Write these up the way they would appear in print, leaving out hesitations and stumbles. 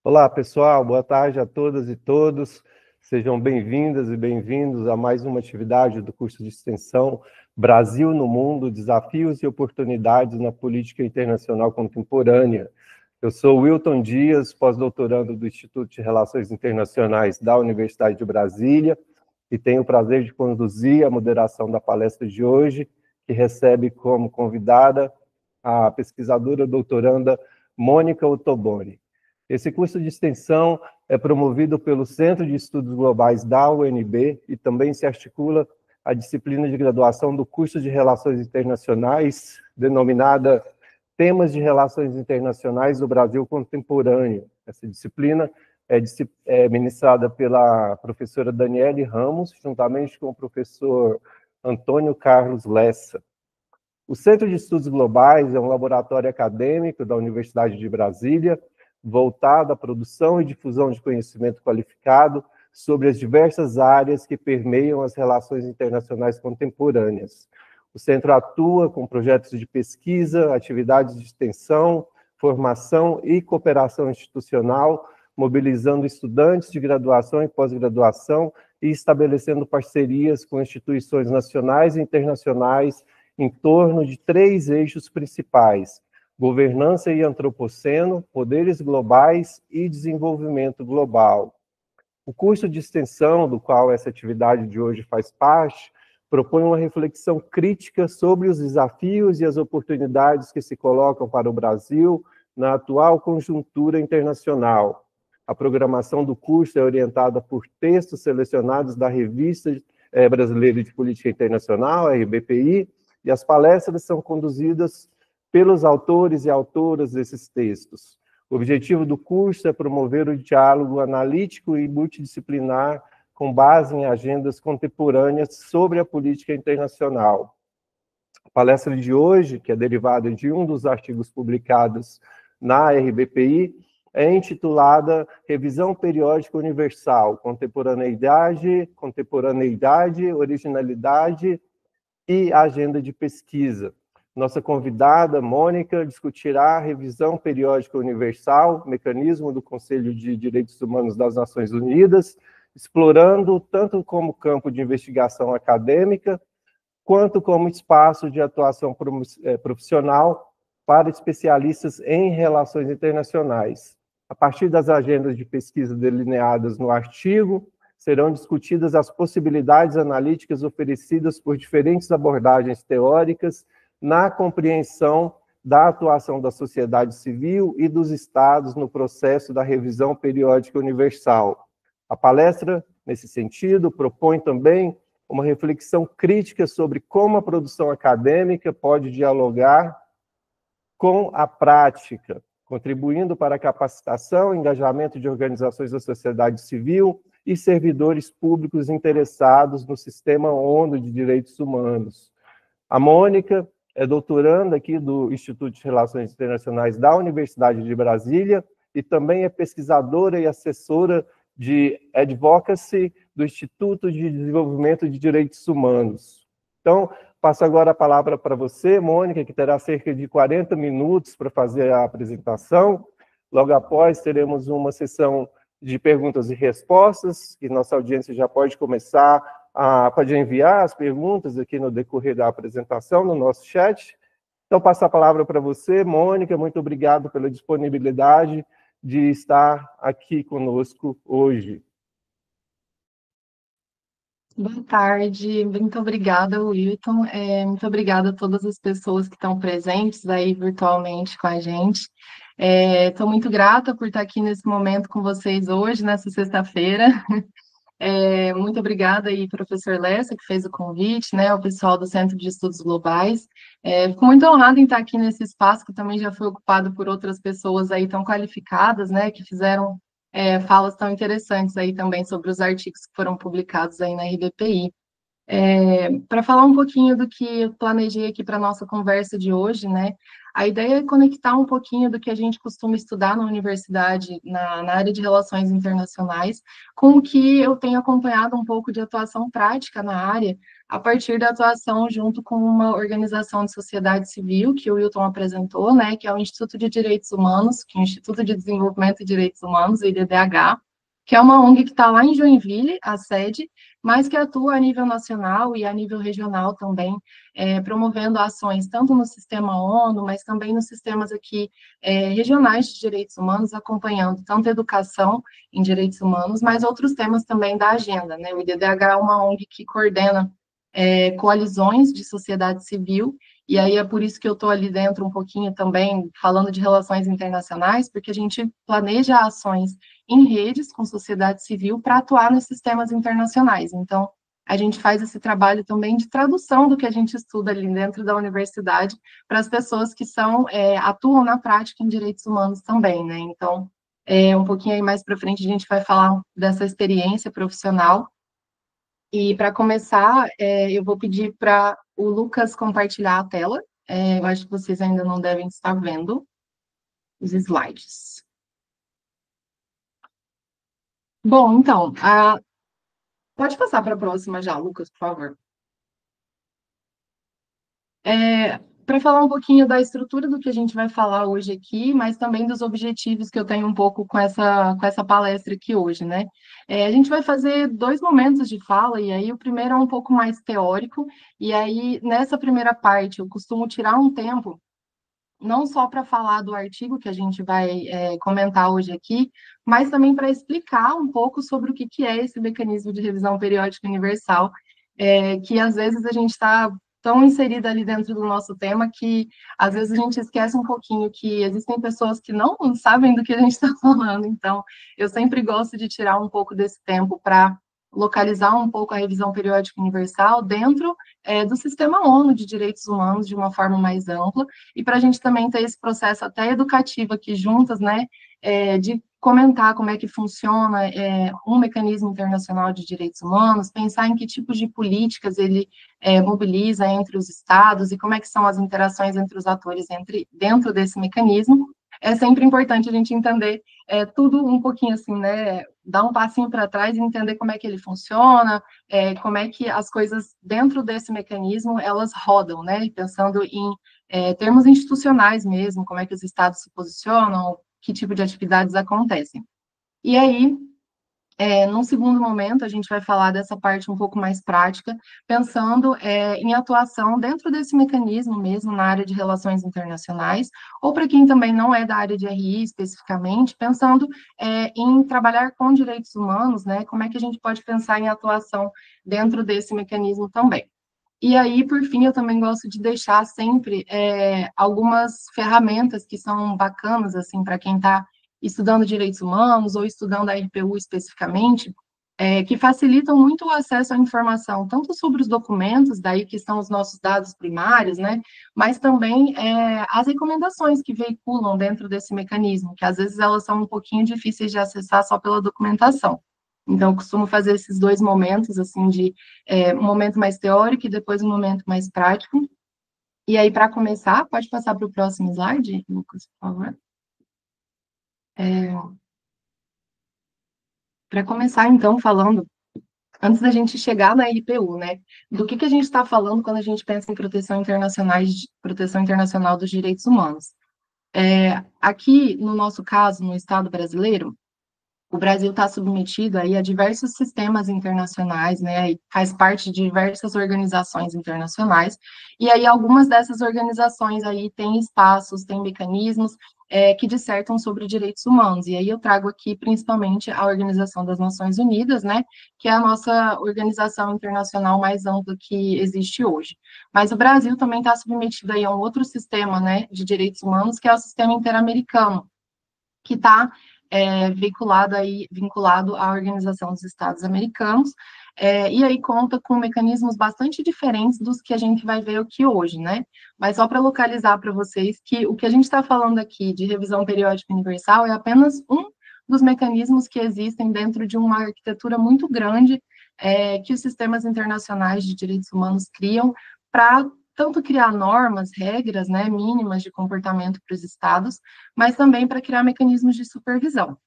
Olá, pessoal, boa tarde a todas e todos. Sejam bem-vindas e bem-vindos a mais uma atividade do curso de extensão Brasil no Mundo, Desafios e Oportunidades na Política Internacional Contemporânea. Eu sou Wilton Dias, pós-doutorando do Instituto de Relações Internacionais da Universidade de Brasília, e tenho o prazer de conduzir a moderação da palestra de hoje, que recebe como convidada a pesquisadora doutoranda Mônica Ottoboni. Esse curso de extensão é promovido pelo Centro de Estudos Globais da UNB e também se articula a disciplina de graduação do curso de Relações Internacionais, denominada Temas de Relações Internacionais do Brasil Contemporâneo. Essa disciplina é ministrada pela professora Daniele Ramos, juntamente com o professor Antônio Carlos Lessa. O Centro de Estudos Globais é um laboratório acadêmico da Universidade de Brasília, voltado à produção e difusão de conhecimento qualificado sobre as diversas áreas que permeiam as relações internacionais contemporâneas. O centro atua com projetos de pesquisa, atividades de extensão, formação e cooperação institucional, mobilizando estudantes de graduação e pós-graduação e estabelecendo parcerias com instituições nacionais e internacionais em torno de 3 eixos principais: governança e antropoceno, poderes globais e desenvolvimento global. O curso de extensão, do qual essa atividade de hoje faz parte, propõe uma reflexão crítica sobre os desafios e as oportunidades que se colocam para o Brasil na atual conjuntura internacional. A programação do curso é orientada por textos selecionados da Revista Brasileira de Política Internacional, a RBPI, e as palestras são conduzidas pelos autores e autoras desses textos. O objetivo do curso é promover o diálogo analítico e multidisciplinar com base em agendas contemporâneas sobre a política internacional. A palestra de hoje, que é derivada de um dos artigos publicados na RBPI, é intitulada Revisão Periódica Universal, Contemporaneidade, Originalidade e Agenda de Pesquisa. Nossa convidada, Mônica, discutirá a revisão periódica universal, mecanismo do Conselho de Direitos Humanos das Nações Unidas, explorando tanto como campo de investigação acadêmica, quanto como espaço de atuação profissional para especialistas em relações internacionais. A partir das agendas de pesquisa delineadas no artigo, serão discutidas as possibilidades analíticas oferecidas por diferentes abordagens teóricas na compreensão da atuação da sociedade civil e dos Estados no processo da revisão periódica universal. A palestra, nesse sentido, propõe também uma reflexão crítica sobre como a produção acadêmica pode dialogar com a prática, contribuindo para a capacitação e engajamento de organizações da sociedade civil e servidores públicos interessados no sistema ONU de direitos humanos. A Mônica é doutoranda aqui do Instituto de Relações Internacionais da Universidade de Brasília e também é pesquisadora e assessora de Advocacy do Instituto de Desenvolvimento de Direitos Humanos. Então, passo agora a palavra para você, Mônica, que terá cerca de 40 minutos para fazer a apresentação. Logo após, teremos uma sessão de perguntas e respostas, que nossa audiência já pode começar pode enviar as perguntas aqui no decorrer da apresentação, no nosso chat. Então, passo a palavra para você, Mônica. Muito obrigado pela disponibilidade de estar aqui conosco hoje. Boa tarde, muito obrigada, Wilton. Muito obrigada a todas as pessoas que estão presentes aí virtualmente com a gente. Estou muito grata por estar aqui nesse momento com vocês hoje, nessa sexta-feira. Muito obrigada aí, professor Lessa, que fez o convite, né, ao pessoal do Centro de Estudos Globais. Fico muito honrada em estar aqui nesse espaço, que também já foi ocupado por outras pessoas aí tão qualificadas, né, que fizeram falas tão interessantes aí também sobre os artigos que foram publicados aí na RBPI. Para falar um pouquinho do que eu planejei aqui para a nossa conversa de hoje, né? A ideia é conectar um pouquinho do que a gente costuma estudar na universidade, na área de relações internacionais, com o que eu tenho acompanhado um pouco de atuação prática na área a partir da atuação junto com uma organização de sociedade civil, que o Wilton apresentou, né, que é o Instituto de Direitos Humanos, que é o Instituto de Desenvolvimento de Direitos Humanos, o IDDH, que é uma ONG que está lá em Joinville, a sede, mas que atua a nível nacional e a nível regional também, promovendo ações tanto no sistema ONU, mas também nos sistemas aqui regionais de direitos humanos, acompanhando tanto a educação em direitos humanos, mas outros temas também da agenda, né? O IDDH é uma ONG que coordena coalizões de sociedade civil, e aí é por isso que eu estou ali dentro um pouquinho também, falando de relações internacionais, porque a gente planeja ações em redes com sociedade civil para atuar nos sistemas internacionais. Então, a gente faz esse trabalho também de tradução do que a gente estuda ali dentro da universidade para as pessoas que atuam na prática em direitos humanos também, né? Então, um pouquinho aí mais para frente a gente vai falar dessa experiência profissional. E para começar, eu vou pedir para o Lucas compartilhar a tela. Eu acho que vocês ainda não devem estar vendo os slides. Bom, então, pode passar para a próxima já, Lucas, por favor. Para falar um pouquinho da estrutura do que a gente vai falar hoje aqui, mas também dos objetivos que eu tenho um pouco com essa palestra aqui hoje, né? A gente vai fazer 2 momentos de fala, e aí o primeiro é um pouco mais teórico, e aí nessa primeira parte eu costumo tirar um tempo não só para falar do artigo que a gente vai comentar hoje aqui, mas também para explicar um pouco sobre o que é esse mecanismo de revisão periódica universal, que às vezes a gente está tão inserida ali dentro do nosso tema que às vezes a gente esquece um pouquinho que existem pessoas que não sabem do que a gente está falando. Então, eu sempre gosto de tirar um pouco desse tempo para localizar um pouco a revisão periódica universal dentro do sistema ONU de direitos humanos de uma forma mais ampla, e para a gente também ter esse processo até educativo aqui juntas, né, de comentar como é que funciona um mecanismo internacional de direitos humanos, pensar em que tipos de políticas ele mobiliza entre os estados e como é que são as interações entre os atores dentro desse mecanismo. É sempre importante a gente entender tudo um pouquinho assim, né, dar um passinho para trás e entender como é que ele funciona, como é que as coisas dentro desse mecanismo elas rodam, né, pensando em termos institucionais mesmo, como é que os estados se posicionam, que tipo de atividades acontecem. E aí, num segundo momento, a gente vai falar dessa parte um pouco mais prática, pensando em atuação dentro desse mecanismo mesmo, na área de relações internacionais, ou para quem também não é da área de RI especificamente, pensando em trabalhar com direitos humanos, né? Como é que a gente pode pensar em atuação dentro desse mecanismo também. E aí, por fim, eu também gosto de deixar sempre algumas ferramentas que são bacanas, assim, para quem está estudando direitos humanos ou estudando a RPU especificamente, que facilitam muito o acesso à informação, tanto sobre os documentos, daí que são os nossos dados primários, né, mas também as recomendações que veiculam dentro desse mecanismo, que às vezes elas são um pouquinho difíceis de acessar só pela documentação. Então, eu costumo fazer esses 2 momentos, assim, de um momento mais teórico e depois um momento mais prático. E aí, para começar, pode passar para o próximo slide, Lucas, por favor. Para começar, então, falando, antes da gente chegar na RPU, né, do que a gente está falando quando a gente pensa em proteção internacional dos direitos humanos. Aqui, no nosso caso, no Estado brasileiro, o Brasil está submetido aí a diversos sistemas internacionais, né, e faz parte de diversas organizações internacionais, e aí algumas dessas organizações aí têm espaços, têm mecanismos que dissertam sobre direitos humanos, e aí eu trago aqui principalmente a Organização das Nações Unidas, né, que é a nossa organização internacional mais ampla que existe hoje. Mas o Brasil também está submetido aí a um outro sistema, né, de direitos humanos, que é o sistema interamericano, que está vinculado à Organização dos Estados Americanos, e aí conta com mecanismos bastante diferentes dos que a gente vai ver aqui hoje, né? Mas só para localizar para vocês que o que a gente está falando aqui de revisão periódica universal é apenas um dos mecanismos que existem dentro de uma arquitetura muito grande que os sistemas internacionais de direitos humanos criam para tanto criar normas, regras, né, mínimas de comportamento para os estados, mas também para criar mecanismos de supervisão.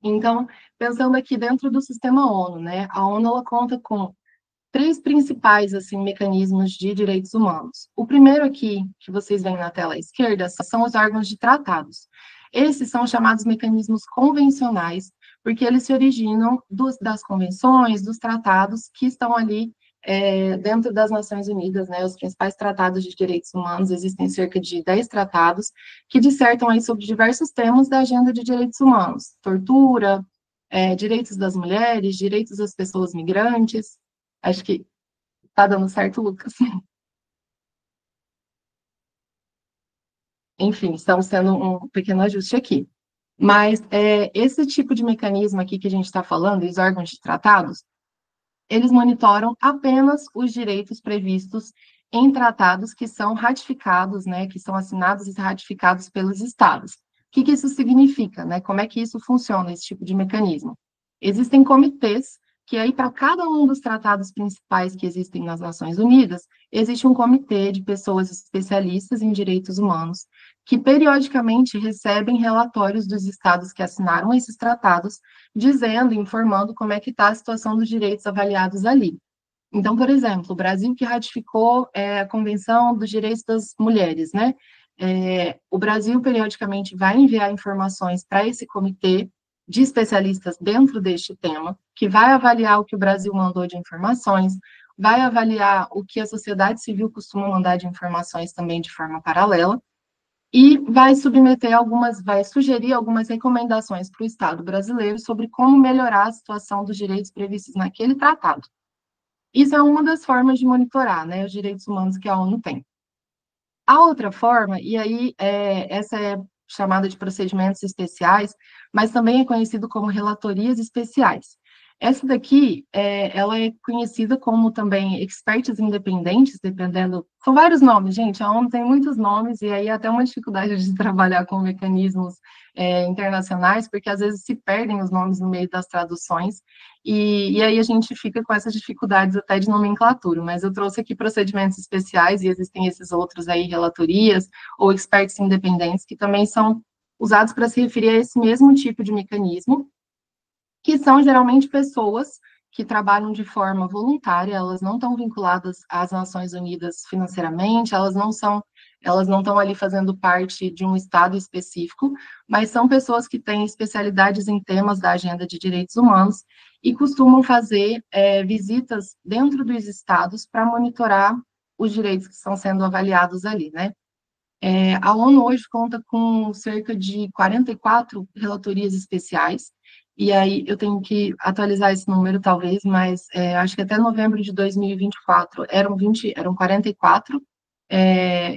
Então, pensando aqui dentro do sistema ONU, né, a ONU ela conta com três principais assim mecanismos de direitos humanos. O primeiro aqui, que vocês veem na tela à esquerda, são os órgãos de tratados. Esses são chamados mecanismos convencionais, porque eles se originam das convenções, dos tratados que estão ali dentro das Nações Unidas, né, os principais tratados de direitos humanos, existem cerca de 10 tratados que dissertam aí sobre diversos temas da agenda de direitos humanos, tortura, direitos das mulheres, direitos das pessoas migrantes. Acho que tá dando certo, Lucas. Enfim, estamos tendo um pequeno ajuste aqui. Mas esse tipo de mecanismo aqui que a gente está falando, os órgãos de tratados, eles monitoram apenas os direitos previstos em tratados que são ratificados, né, que são assinados e ratificados pelos estados. O que isso significa, né? Como é que isso funciona, esse tipo de mecanismo? Existem comitês que aí, para cada um dos tratados principais que existem nas Nações Unidas, existe um comitê de pessoas especialistas em direitos humanos, que periodicamente recebem relatórios dos estados que assinaram esses tratados, dizendo, informando como é que está a situação dos direitos avaliados ali. Então, por exemplo, o Brasil que ratificou a Convenção dos Direitos das Mulheres, né? O Brasil periodicamente vai enviar informações para esse comitê de especialistas dentro deste tema, que vai avaliar o que o Brasil mandou de informações, vai avaliar o que a sociedade civil costuma mandar de informações também de forma paralela, e vai sugerir algumas recomendações para o Estado brasileiro sobre como melhorar a situação dos direitos previstos naquele tratado. Isso é uma das formas de monitorar, né, os direitos humanos que a ONU tem. A outra forma, e aí essa é chamada de procedimentos especiais, mas também é conhecido como relatorias especiais. Essa daqui, ela é conhecida como também experts independentes, dependendo... São vários nomes, gente, a ONU tem muitos nomes, e aí até uma dificuldade de trabalhar com mecanismos internacionais, porque às vezes se perdem os nomes no meio das traduções, e aí a gente fica com essas dificuldades até de nomenclatura, mas eu trouxe aqui procedimentos especiais, e existem esses outros aí, relatorias, ou experts independentes, que também são usados para se referir a esse mesmo tipo de mecanismo, que são geralmente pessoas que trabalham de forma voluntária, elas não estão vinculadas às Nações Unidas financeiramente, elas não estão ali fazendo parte de um estado específico, mas são pessoas que têm especialidades em temas da agenda de direitos humanos e costumam fazer visitas dentro dos estados para monitorar os direitos que estão sendo avaliados ali, né? A ONU hoje conta com cerca de 44 relatorias especiais, e aí eu tenho que atualizar esse número, talvez, mas acho que até novembro de 2024 eram 44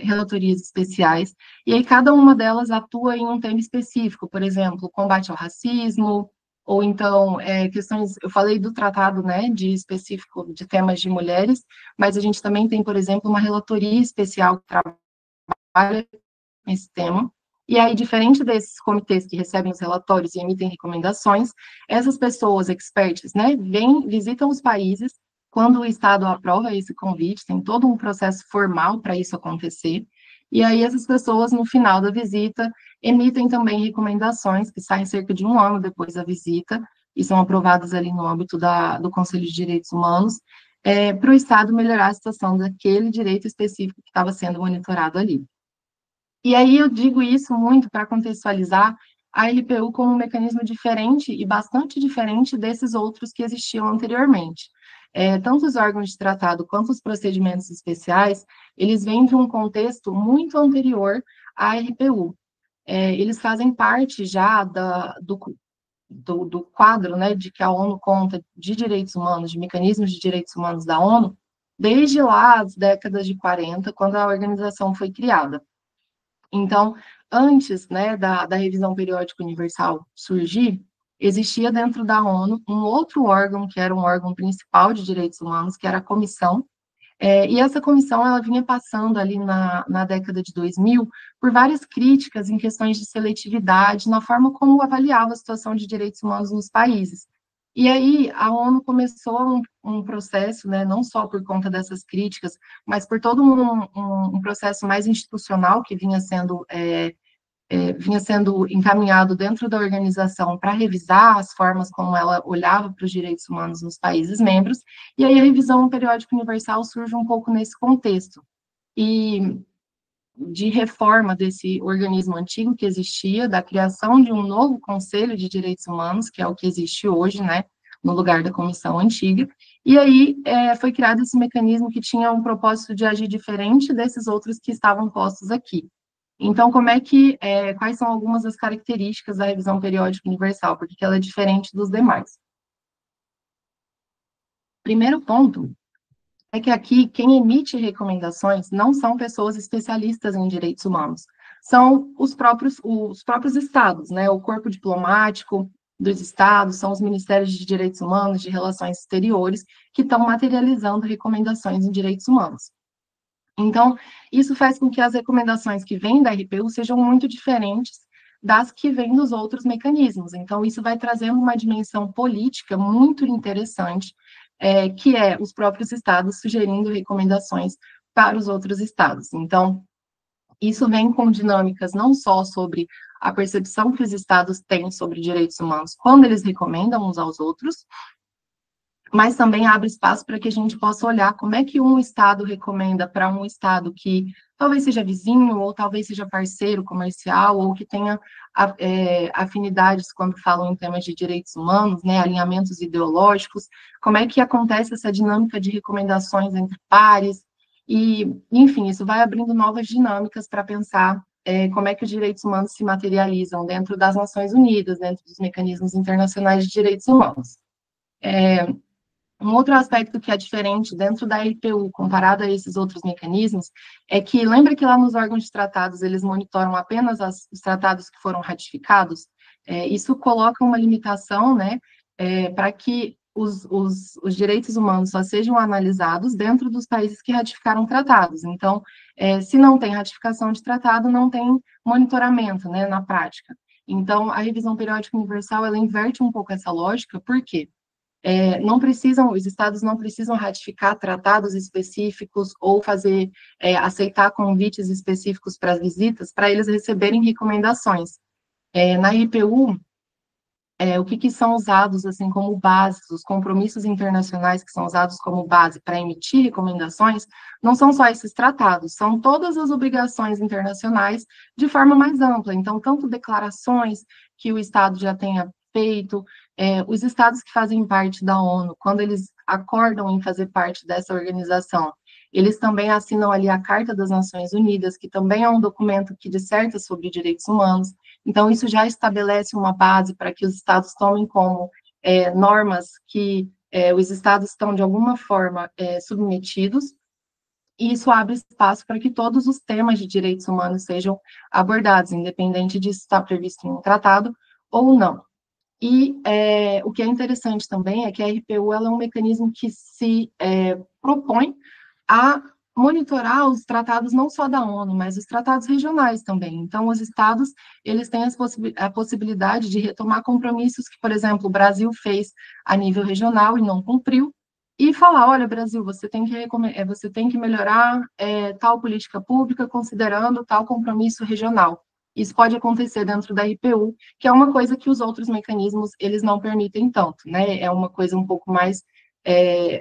relatorias especiais, e aí cada uma delas atua em um tema específico, por exemplo, combate ao racismo, ou então questões, eu falei do tratado, né, de específico de temas de mulheres, mas a gente também tem, por exemplo, uma relatoria especial que trabalha esse tema. E aí, diferente desses comitês que recebem os relatórios e emitem recomendações, essas pessoas expertas, né, visitam os países quando o Estado aprova esse convite, tem todo um processo formal para isso acontecer. E aí, essas pessoas, no final da visita, emitem também recomendações que saem cerca de um ano depois da visita e são aprovadas ali no âmbito do Conselho de Direitos Humanos, para o Estado melhorar a situação daquele direito específico que estava sendo monitorado ali. E aí eu digo isso muito para contextualizar a LPU como um mecanismo diferente e bastante diferente desses outros que existiam anteriormente. Tanto os órgãos de tratado quanto os procedimentos especiais, eles vêm de um contexto muito anterior à LPU. Eles fazem parte já do quadro, né, de que a ONU conta de direitos humanos, de mecanismos de direitos humanos da ONU, desde lá as décadas de 40, quando a organização foi criada. Então, antes, né, da revisão periódica universal surgir, existia dentro da ONU um outro órgão, que era um órgão principal de direitos humanos, que era a comissão, e essa comissão ela vinha passando ali na década de 2000 por várias críticas em questões de seletividade, na forma como avaliava a situação de direitos humanos nos países. E aí a ONU começou um processo, né, não só por conta dessas críticas, mas por todo um processo mais institucional que vinha sendo vinha sendo encaminhado dentro da organização para revisar as formas como ela olhava para os direitos humanos nos países membros, e aí a revisão periódica universal surge um pouco nesse contexto, e de reforma desse organismo antigo que existia, da criação de um novo Conselho de Direitos Humanos, que é o que existe hoje, né, no lugar da comissão antiga, e aí foi criado esse mecanismo que tinha um propósito de agir diferente desses outros que estavam postos aqui. Então, quais são algumas das características da revisão periódica universal? Porque ela é diferente dos demais. Primeiro ponto é que aqui quem emite recomendações não são pessoas especialistas em direitos humanos, são os próprios estados, né? O corpo diplomático dos estados, são os ministérios de direitos humanos, de relações exteriores, que estão materializando recomendações em direitos humanos. Então, isso faz com que as recomendações que vêm da RPU sejam muito diferentes das que vêm dos outros mecanismos. Então, isso vai trazendo uma dimensão política muito interessante, que é os próprios estados sugerindo recomendações para os outros estados. Então, isso vem com dinâmicas não só sobre a percepção que os estados têm sobre direitos humanos quando eles recomendam uns aos outros, mas também abre espaço para que a gente possa olhar como é que um estado recomenda para um estado que talvez seja vizinho, ou talvez seja parceiro comercial, ou que tenha afinidades quando falam em temas de direitos humanos, né, alinhamentos ideológicos, como é que acontece essa dinâmica de recomendações entre pares, e, enfim, isso vai abrindo novas dinâmicas para pensar como é que os direitos humanos se materializam dentro das Nações Unidas, dentro dos mecanismos internacionais de direitos humanos. Um outro aspecto que é diferente dentro da RPU, comparado a esses outros mecanismos, é que, lembra que lá nos órgãos de tratados eles monitoram apenas os tratados que foram ratificados? Isso coloca uma limitação, né, para que os direitos humanos só sejam analisados dentro dos países que ratificaram tratados. Então, se não tem ratificação de tratado, não tem monitoramento, né, na prática. Então, a revisão periódica universal, ela inverte um pouco essa lógica, por quê? Os estados não precisam ratificar tratados específicos ou aceitar convites específicos para as visitas, para eles receberem recomendações. Na IPU, o que são usados assim como base, os compromissos internacionais que são usados como base para emitir recomendações, não são só esses tratados, são todas as obrigações internacionais de forma mais ampla. Então, tanto declarações que o Estado já tenha feito, os estados que fazem parte da ONU, quando eles acordam em fazer parte dessa organização, eles também assinam ali a Carta das Nações Unidas, que também é um documento que disserta sobre direitos humanos. Então, isso já estabelece uma base para que os estados tomem como normas que os estados estão, de alguma forma, submetidos, e isso abre espaço para que todos os temas de direitos humanos sejam abordados, independente de estar previsto em um tratado ou não. E o que é interessante também é que a RPU ela é um mecanismo que se propõe a monitorar os tratados não só da ONU, mas os tratados regionais também. Então, os estados, eles têm a possibilidade de retomar compromissos que, por exemplo, o Brasil fez a nível regional e não cumpriu, e falar, olha, Brasil, você tem que melhorar tal política pública considerando tal compromisso regional. Isso pode acontecer dentro da RPU, que é uma coisa que os outros mecanismos, eles não permitem tanto, né? É uma coisa um pouco mais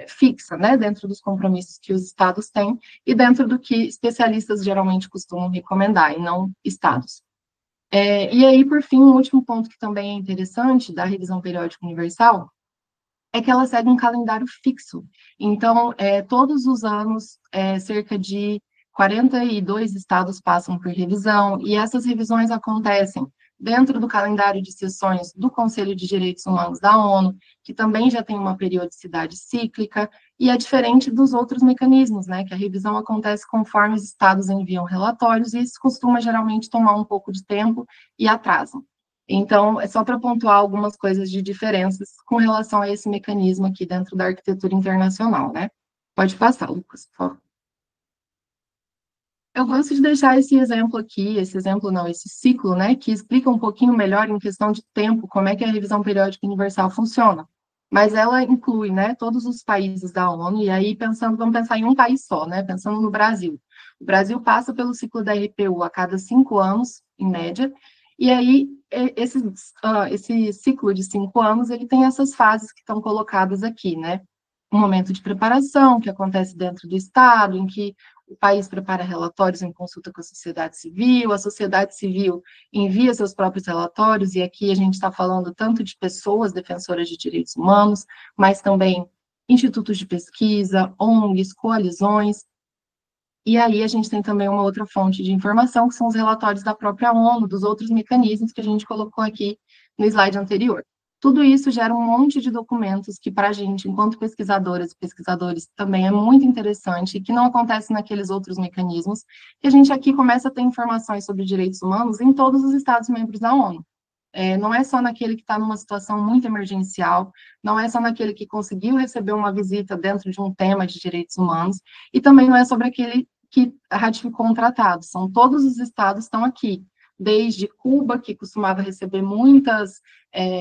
fixa, né? Dentro dos compromissos que os estados têm e dentro do que especialistas geralmente costumam recomendar, e não estados. E aí, por fim, um último ponto que também é interessante da revisão periódica universal é que ela segue um calendário fixo. Então, todos os anos, cerca de 42 estados passam por revisão, e essas revisões acontecem dentro do calendário de sessões do Conselho de Direitos Humanos da ONU, que também já tem uma periodicidade cíclica, e é diferente dos outros mecanismos, né, que a revisão acontece conforme os estados enviam relatórios, e isso costuma geralmente tomar um pouco de tempo e atrasa. Então, é só para pontuar algumas coisas de diferenças com relação a esse mecanismo aqui dentro da arquitetura internacional, né? Pode passar, Lucas, por favor. Eu gosto de deixar esse exemplo aqui, esse ciclo, né, que explica um pouquinho melhor em questão de tempo como é que a revisão periódica universal funciona. Mas ela inclui, né, todos os países da ONU, e aí vamos pensar em um país só, né, pensando no Brasil. O Brasil passa pelo ciclo da RPU a cada 5 anos, em média, e aí esse ciclo de 5 anos, ele tem essas fases que estão colocadas aqui, né? Um momento de preparação, que acontece dentro do Estado, em que o país prepara relatórios em consulta com a sociedade civil envia seus próprios relatórios, e aqui a gente está falando tanto de pessoas defensoras de direitos humanos, mas também institutos de pesquisa, ONGs, coalizões, e aí a gente tem também uma outra fonte de informação, que são os relatórios da própria ONU, dos outros mecanismos que a gente colocou aqui no slide anterior. Tudo isso gera um monte de documentos que, para a gente, enquanto pesquisadoras e pesquisadores, também é muito interessante, e que não acontece naqueles outros mecanismos, que a gente aqui começa a ter informações sobre direitos humanos em todos os Estados-membros da ONU. Não é só naquele que está numa situação muito emergencial, não é só naquele que conseguiu receber uma visita dentro de um tema de direitos humanos, e também não é sobre aquele que ratificou um tratado. São todos os estados estão aqui, desde Cuba, que costumava receber muitas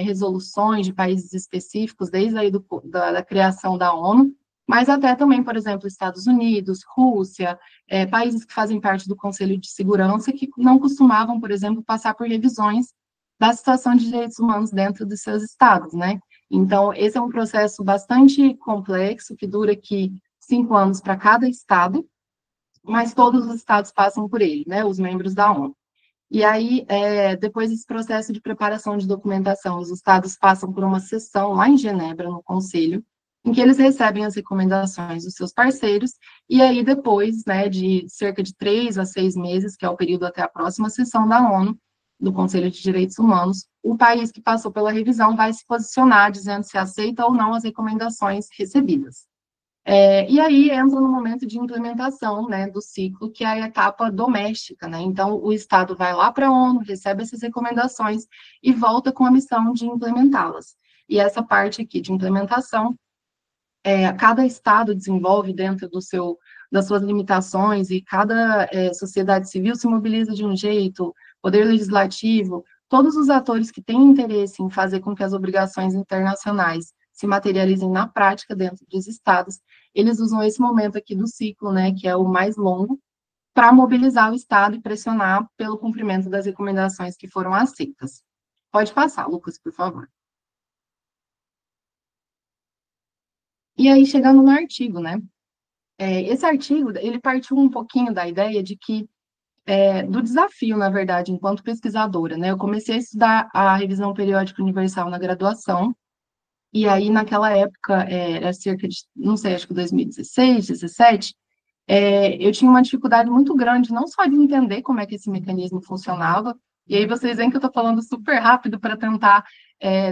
resoluções de países específicos, desde aí da criação da ONU, mas até também, por exemplo, Estados Unidos, Rússia, países que fazem parte do Conselho de Segurança, que não costumavam, por exemplo, passar por revisões da situação de direitos humanos dentro dos seus estados, né? Então, esse é um processo bastante complexo, que dura aqui 5 anos para cada estado, mas todos os estados passam por ele, né? Os membros da ONU. E aí, depois desse processo de preparação de documentação, os estados passam por uma sessão lá em Genebra, no Conselho, em que eles recebem as recomendações dos seus parceiros, e aí depois, né, de cerca de 3 a 6 meses, que é o período até a próxima sessão da ONU, do Conselho de Direitos Humanos, o país que passou pela revisão vai se posicionar, dizendo se aceita ou não as recomendações recebidas. E aí entra no momento de implementação, né, do ciclo, que é a etapa doméstica, né? Então, o Estado vai lá para a ONU, recebe essas recomendações e volta com a missão de implementá-las. E essa parte aqui de implementação, cada Estado desenvolve dentro das suas limitações, e cada sociedade civil se mobiliza de um jeito, poder legislativo, todos os atores que têm interesse em fazer com que as obrigações internacionais se materializem na prática dentro dos estados, eles usam esse momento aqui do ciclo, né, que é o mais longo, para mobilizar o Estado e pressionar pelo cumprimento das recomendações que foram aceitas. Pode passar, Lucas, por favor. E aí, chegando no artigo, né? Esse artigo, ele partiu um pouquinho da ideia de que, do desafio, na verdade, enquanto pesquisadora, né? Eu comecei a estudar a revisão periódica universal na graduação, e aí, naquela época, era cerca de, não sei, acho que 2016, 2017, eu tinha uma dificuldade muito grande, não só de entender como é que esse mecanismo funcionava, e aí vocês veem que eu estou falando super rápido para tentar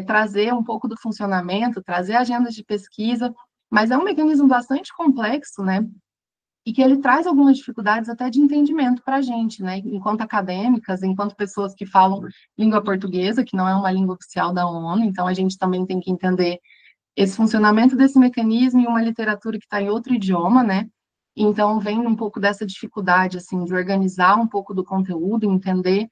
trazer um pouco do funcionamento, trazer agendas de pesquisa, mas é um mecanismo bastante complexo, né? E que ele traz algumas dificuldades até de entendimento para a gente, né? Enquanto acadêmicas, enquanto pessoas que falam língua portuguesa, que não é uma língua oficial da ONU, então a gente também tem que entender esse funcionamento desse mecanismo em uma literatura que está em outro idioma, né? Então, vem um pouco dessa dificuldade, assim, de organizar um pouco do conteúdo, entender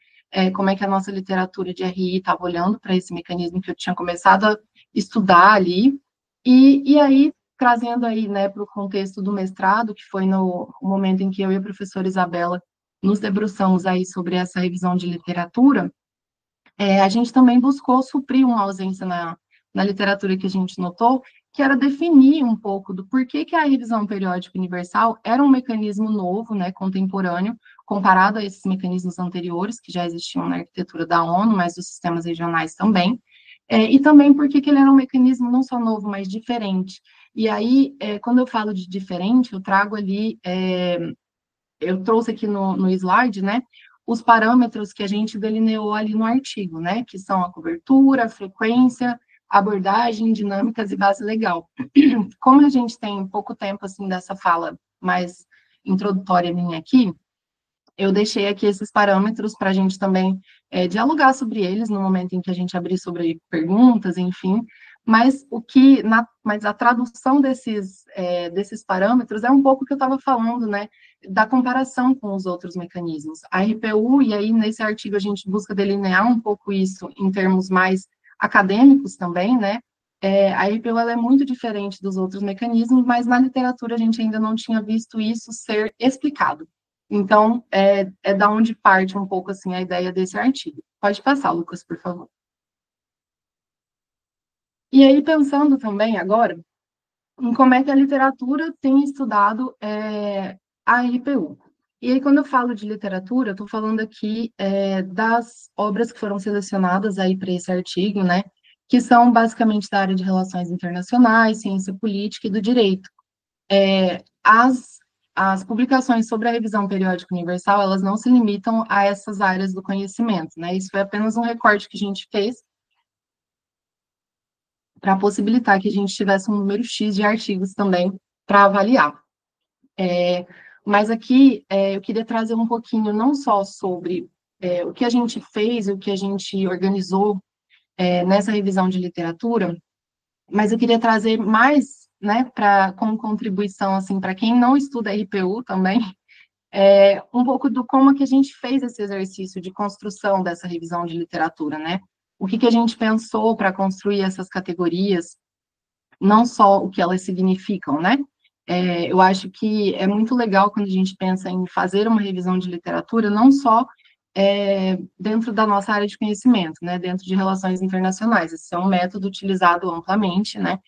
como é que a nossa literatura de RI estava olhando para esse mecanismo que eu tinha começado a estudar ali, e aí, trazendo aí, né, para o contexto do mestrado, que foi no momento em que eu e a professora Isabela nos debruçamos aí sobre essa revisão de literatura, a gente também buscou suprir uma ausência na literatura que a gente notou, que era definir um pouco do porquê que a revisão periódica universal era um mecanismo novo, né, contemporâneo, comparado a esses mecanismos anteriores, que já existiam na arquitetura da ONU, mas dos sistemas regionais também, e também porque que ele era um mecanismo não só novo, mas diferente. E aí, quando eu falo de diferente, eu trago ali, eu trouxe aqui no slide, né, os parâmetros que a gente delineou ali no artigo, né, que são a cobertura, a frequência, abordagem, dinâmicas e base legal. Como a gente tem pouco tempo, assim, dessa fala mais introdutória minha aqui, eu deixei aqui esses parâmetros para a gente também dialogar sobre eles no momento em que a gente abrir sobre perguntas, enfim, mas a tradução desses parâmetros é um pouco o que eu estava falando, né, da comparação com os outros mecanismos. A RPU, e aí nesse artigo a gente busca delinear um pouco isso em termos mais acadêmicos também, né, a RPU ela é muito diferente dos outros mecanismos, mas na literatura a gente ainda não tinha visto isso ser explicado. Então, é da onde parte um pouco assim a ideia desse artigo. Pode passar, Lucas, por favor. E aí, pensando também agora em como é que a literatura tem estudado a RPU. E aí, quando eu falo de literatura, eu estou falando aqui das obras que foram selecionadas aí para esse artigo, né? Que são basicamente da área de relações internacionais, ciência política e do direito. As publicações sobre a revisão periódica universal, elas não se limitam a essas áreas do conhecimento, né? Isso foi apenas um recorte que a gente fez para possibilitar que a gente tivesse um número X de artigos também para avaliar. Mas aqui eu queria trazer um pouquinho não só sobre o que a gente fez, o que a gente organizou nessa revisão de literatura, mas eu queria trazer mais, né, como contribuição assim para quem não estuda RPU também, um pouco do como que a gente fez esse exercício de construção dessa revisão de literatura, né? O que a gente pensou para construir essas categorias, não só o que elas significam, né? Eu acho que é muito legal quando a gente pensa em fazer uma revisão de literatura, não só dentro da nossa área de conhecimento, né, dentro de relações internacionais. Esse é um método utilizado amplamente, né,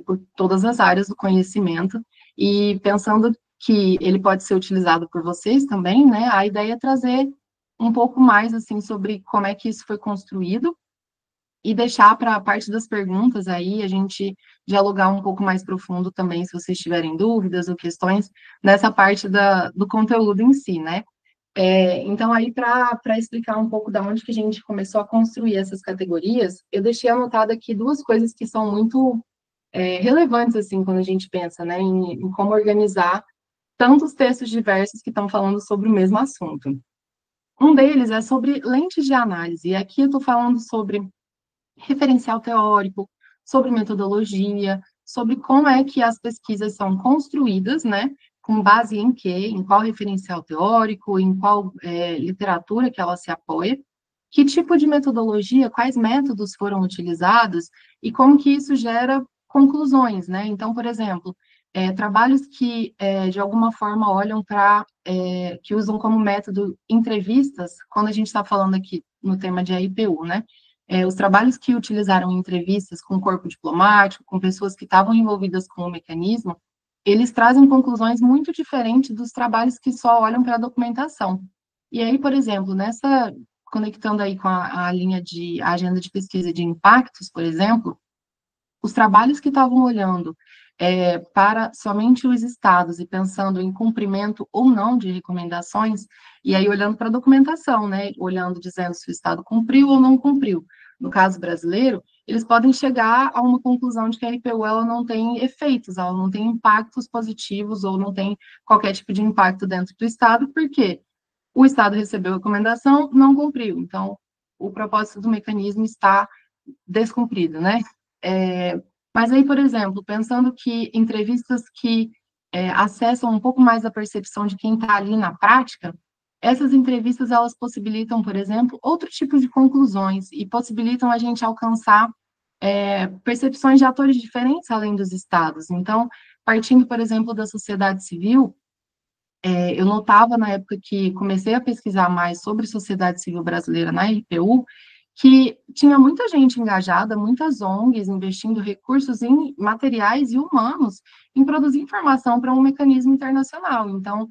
por todas as áreas do conhecimento, e pensando que ele pode ser utilizado por vocês também, né, a ideia é trazer um pouco mais, assim, sobre como é que isso foi construído, e deixar para a parte das perguntas aí, a gente dialogar um pouco mais profundo também, se vocês tiverem dúvidas ou questões, nessa parte do conteúdo em si, né? Então, aí, para explicar um pouco da onde que a gente começou a construir essas categorias, eu deixei anotado aqui duas coisas que são muito relevantes, assim, quando a gente pensa, né, em como organizar tantos textos diversos que estão falando sobre o mesmo assunto. Um deles é sobre lentes de análise, e aqui eu estou falando sobre referencial teórico, sobre metodologia, sobre como é que as pesquisas são construídas, né? Com base em quê? Em qual referencial teórico, em qual literatura que ela se apoia, que tipo de metodologia, quais métodos foram utilizados e como que isso gera conclusões, né? Então, por exemplo, trabalhos que de alguma forma olham para, que usam como método entrevistas, quando a gente está falando aqui no tema de AIPU, né? Os trabalhos que utilizaram entrevistas com o corpo diplomático, com pessoas que estavam envolvidas com o mecanismo, eles trazem conclusões muito diferentes dos trabalhos que só olham para a documentação. E aí, por exemplo, conectando aí com a linha de a agenda de pesquisa de impactos, por exemplo, os trabalhos que estavam olhando para somente os estados e pensando em cumprimento ou não de recomendações, e aí olhando para a documentação, né, olhando, dizendo se o estado cumpriu ou não cumpriu. No caso brasileiro, eles podem chegar a uma conclusão de que a RPU ela não tem efeitos, ela não tem impactos positivos ou não tem qualquer tipo de impacto dentro do estado, porque o estado recebeu a recomendação, não cumpriu. Então, o propósito do mecanismo está descumprido, né? Mas aí, por exemplo, pensando que entrevistas que acessam um pouco mais a percepção de quem está ali na prática, essas entrevistas elas possibilitam, por exemplo, outro tipo de conclusões e possibilitam a gente alcançar percepções de atores diferentes além dos estados. Então, partindo, por exemplo, da sociedade civil, eu notava na época que comecei a pesquisar mais sobre sociedade civil brasileira na RPU, que tinha muita gente engajada, muitas ONGs investindo recursos em materiais e humanos em produzir informação para um mecanismo internacional. Então,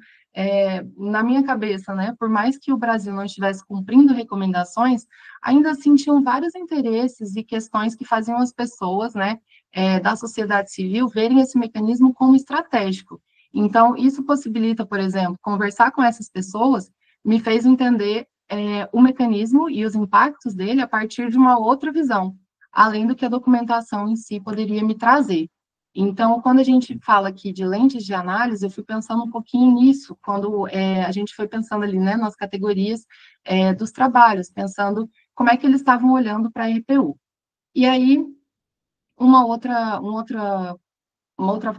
na minha cabeça, né, por mais que o Brasil não estivesse cumprindo recomendações, ainda assim tinham vários interesses e questões que faziam as pessoas, né, da sociedade civil verem esse mecanismo como estratégico. Então, isso possibilita, por exemplo, conversar com essas pessoas, me fez entender o mecanismo e os impactos dele a partir de uma outra visão, além do que a documentação em si poderia me trazer. Então, quando a gente fala aqui de lentes de análise, eu fui pensando um pouquinho nisso, quando a gente foi pensando ali, né, nas categorias dos trabalhos, pensando como é que eles estavam olhando para a RPU. E aí, uma outra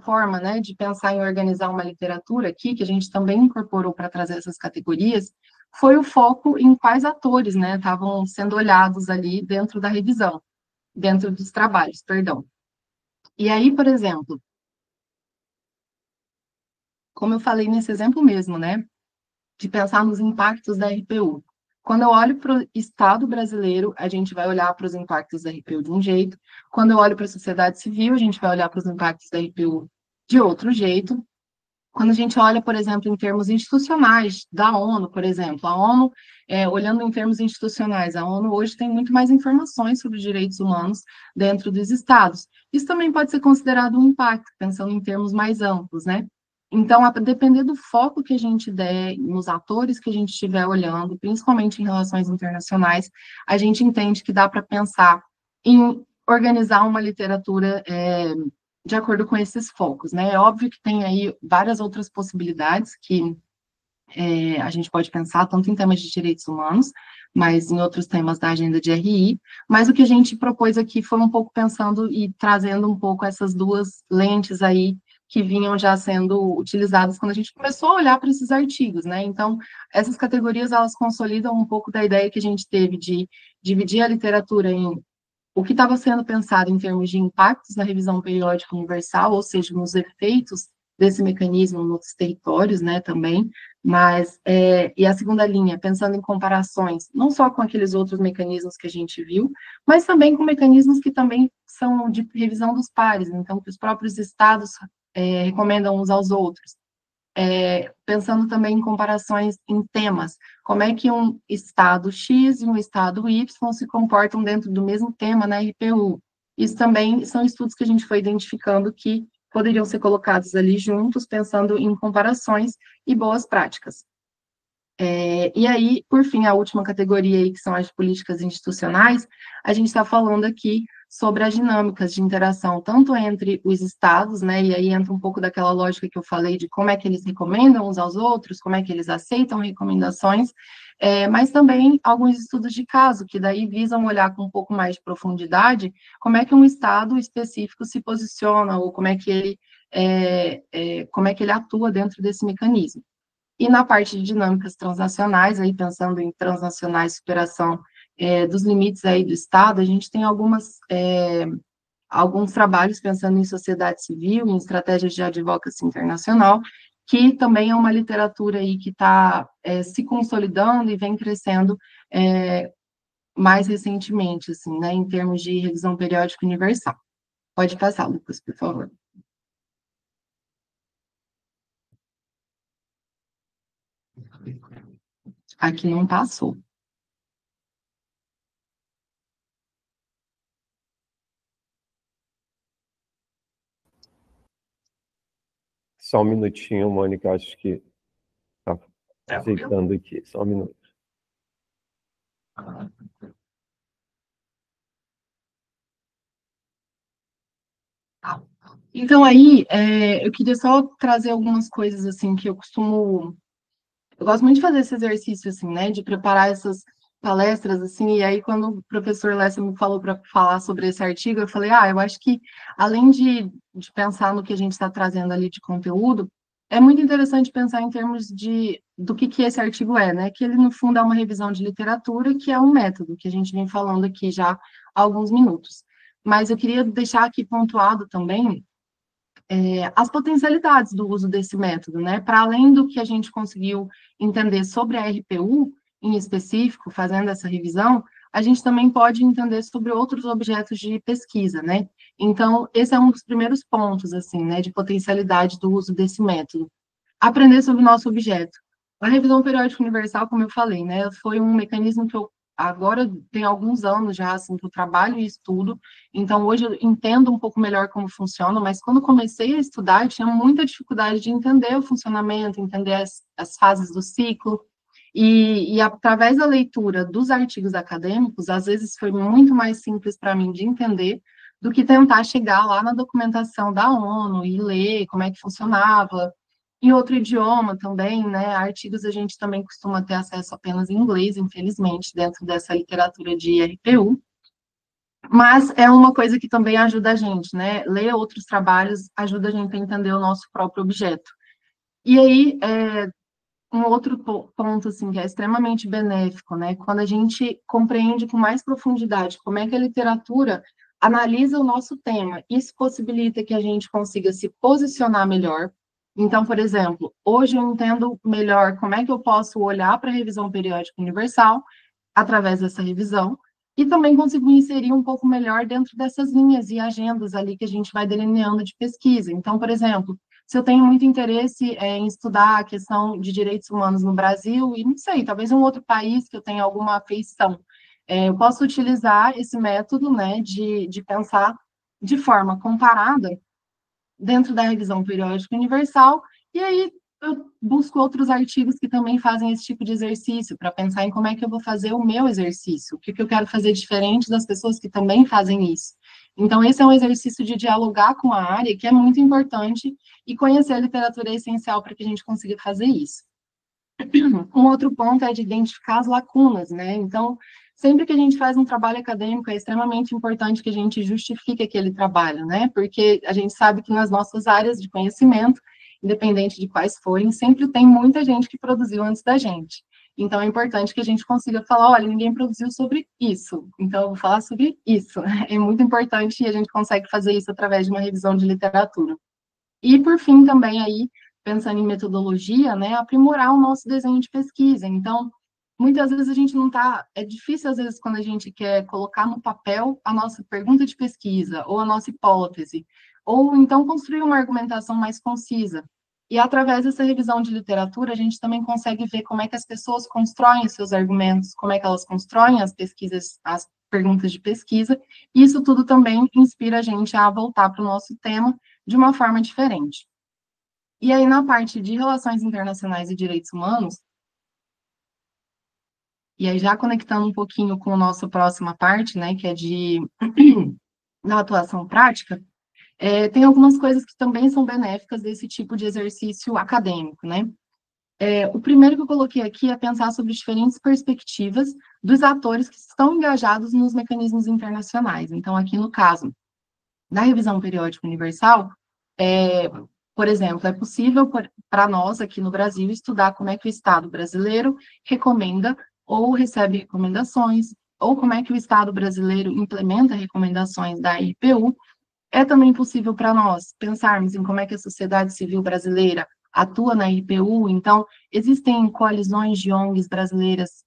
forma, né, de pensar em organizar uma literatura aqui, que a gente também incorporou para trazer essas categorias, foi o foco em quais atores, né, estavam sendo olhados ali dentro da revisão, dentro dos trabalhos, perdão. E aí, por exemplo, como eu falei nesse exemplo mesmo, né, de pensar nos impactos da RPU. Quando eu olho para o Estado brasileiro, a gente vai olhar para os impactos da RPU de um jeito. Quando eu olho para a sociedade civil, a gente vai olhar para os impactos da RPU de outro jeito. Quando a gente olha, por exemplo, em termos institucionais, da ONU, por exemplo, a ONU, olhando em termos institucionais, a ONU hoje tem muito mais informações sobre os direitos humanos dentro dos estados. Isso também pode ser considerado um impacto, pensando em termos mais amplos, né? Então, a depender do foco que a gente der, nos atores que a gente estiver olhando, principalmente em relações internacionais, a gente entende que dá para pensar em organizar uma literatura de acordo com esses focos, né? É óbvio que tem aí várias outras possibilidades que a gente pode pensar, tanto em temas de direitos humanos, mas em outros temas da agenda de RI, mas o que a gente propôs aqui foi um pouco pensando e trazendo um pouco essas duas lentes aí que vinham já sendo utilizadas quando a gente começou a olhar para esses artigos, né? Então, essas categorias, elas consolidam um pouco da ideia que a gente teve de dividir a literatura em o que estava sendo pensado em termos de impactos na revisão periódica universal, ou seja, nos efeitos desse mecanismo nos territórios, né, também, mas, e a segunda linha, pensando em comparações, não só com aqueles outros mecanismos que a gente viu, mas também com mecanismos que também são de revisão dos pares, então, que os próprios estados recomendam uns aos outros. Pensando também em comparações em temas, como é que um estado X e um estado Y se comportam dentro do mesmo tema na RPU. Isso também são estudos que a gente foi identificando que poderiam ser colocados ali juntos, pensando em comparações e boas práticas. E aí, por fim, a última categoria aí, que são as políticas institucionais, a gente está falando aqui sobre as dinâmicas de interação, tanto entre os estados, né, e aí entra um pouco daquela lógica que eu falei de como é que eles recomendam uns aos outros, como é que eles aceitam recomendações, mas também alguns estudos de caso, que daí visam olhar com um pouco mais de profundidade como é que um estado específico se posiciona, ou como é que ele atua dentro desse mecanismo. E na parte de dinâmicas transnacionais, aí pensando em transnacionais, superação dos limites aí do Estado, a gente tem alguns trabalhos pensando em sociedade civil, em estratégias de advocacy internacional, que também é uma literatura aí que está se consolidando e vem crescendo mais recentemente, assim, né, em termos de revisão periódica universal. Pode passar, Lucas, por favor. Aqui não passou. Só um minutinho, Mônica, acho que está ajeitando aqui, só um minuto. Então, aí, eu queria só trazer algumas coisas, assim, que eu costumo... Eu gosto muito de fazer esse exercício, assim, né, de preparar essas palestras, assim, e aí quando o professor Lessa me falou para falar sobre esse artigo, eu falei, eu acho que, além de pensar no que a gente está trazendo ali de conteúdo, é muito interessante pensar em termos do que esse artigo é, né, que ele, no fundo, é uma revisão de literatura, que é um método, que a gente vem falando aqui já há alguns minutos. Mas eu queria deixar aqui pontuado também as potencialidades do uso desse método, né? Para além do que a gente conseguiu entender sobre a RPU, em específico, fazendo essa revisão, a gente também pode entender sobre outros objetos de pesquisa, né? Então, esse é um dos primeiros pontos, assim, né, de potencialidade do uso desse método. Aprender sobre o nosso objeto. A revisão periódica universal, como eu falei, né, foi um mecanismo que eu agora tem alguns anos já, assim, que eu trabalho e estudo, então hoje eu entendo um pouco melhor como funciona, mas quando comecei a estudar, eu tinha muita dificuldade de entender o funcionamento, entender as fases do ciclo, e através da leitura dos artigos acadêmicos, às vezes foi muito mais simples para mim de entender do que tentar chegar lá na documentação da ONU e ler como é que funcionava, em outro idioma também, né? Artigos a gente também costuma ter acesso apenas em inglês, infelizmente, dentro dessa literatura de RPU. Mas é uma coisa que também ajuda a gente, né? Ler outros trabalhos ajuda a gente a entender o nosso próprio objeto. E aí, um outro ponto, assim, que é extremamente benéfico, né? Quando a gente compreende com mais profundidade como é que a literatura analisa o nosso tema, isso possibilita que a gente consiga se posicionar melhor, Então, por exemplo, hoje eu entendo melhor como é que eu posso olhar para a revisão periódica universal através dessa revisão, e também consigo inserir um pouco melhor dentro dessas linhas e agendas ali que a gente vai delineando de pesquisa. Então, por exemplo, se eu tenho muito interesse em estudar a questão de direitos humanos no Brasil, e não sei, talvez um outro país que eu tenha alguma afeição, eu posso utilizar esse método, né, de pensar de forma comparada dentro da revisão periódica universal, e aí eu busco outros artigos que também fazem esse tipo de exercício, para pensar em como é que eu vou fazer o meu exercício, o que eu quero fazer diferente das pessoas que também fazem isso. Então, esse é um exercício de dialogar com a área, que é muito importante, e conhecer a literatura é essencial para que a gente consiga fazer isso. Um outro ponto é de identificar as lacunas, né? Então, sempre que a gente faz um trabalho acadêmico, é extremamente importante que a gente justifique aquele trabalho, né? Porque a gente sabe que nas nossas áreas de conhecimento, independente de quais forem, sempre tem muita gente que produziu antes da gente. Então, é importante que a gente consiga falar, olha, ninguém produziu sobre isso, então eu vou falar sobre isso. É muito importante e a gente consegue fazer isso através de uma revisão de literatura. E, por fim, também aí, pensando em metodologia, né, aprimorar o nosso desenho de pesquisa. Então, muitas vezes a gente não está... É difícil, às vezes, quando a gente quer colocar no papel a nossa pergunta de pesquisa, ou a nossa hipótese, ou então construir uma argumentação mais concisa. E, através dessa revisão de literatura, a gente também consegue ver como é que as pessoas constroem os seus argumentos, como é que elas constroem as pesquisas, as perguntas de pesquisa, e isso tudo também inspira a gente a voltar para o nosso tema de uma forma diferente. E aí, na parte de relações internacionais e direitos humanos, e aí já conectando um pouquinho com a nossa próxima parte, né, que é da atuação prática, tem algumas coisas que também são benéficas desse tipo de exercício acadêmico, né? O primeiro que eu coloquei aqui é pensar sobre diferentes perspectivas dos atores que estão engajados nos mecanismos internacionais. Então, aqui no caso da revisão periódica universal, por exemplo, é possível para nós aqui no Brasil estudar como é que o Estado brasileiro recomenda ou recebe recomendações, ou como é que o Estado brasileiro implementa recomendações da IPU. É também possível para nós pensarmos em como é que a sociedade civil brasileira atua na IPU. Então, existem coalizões de ONGs brasileiras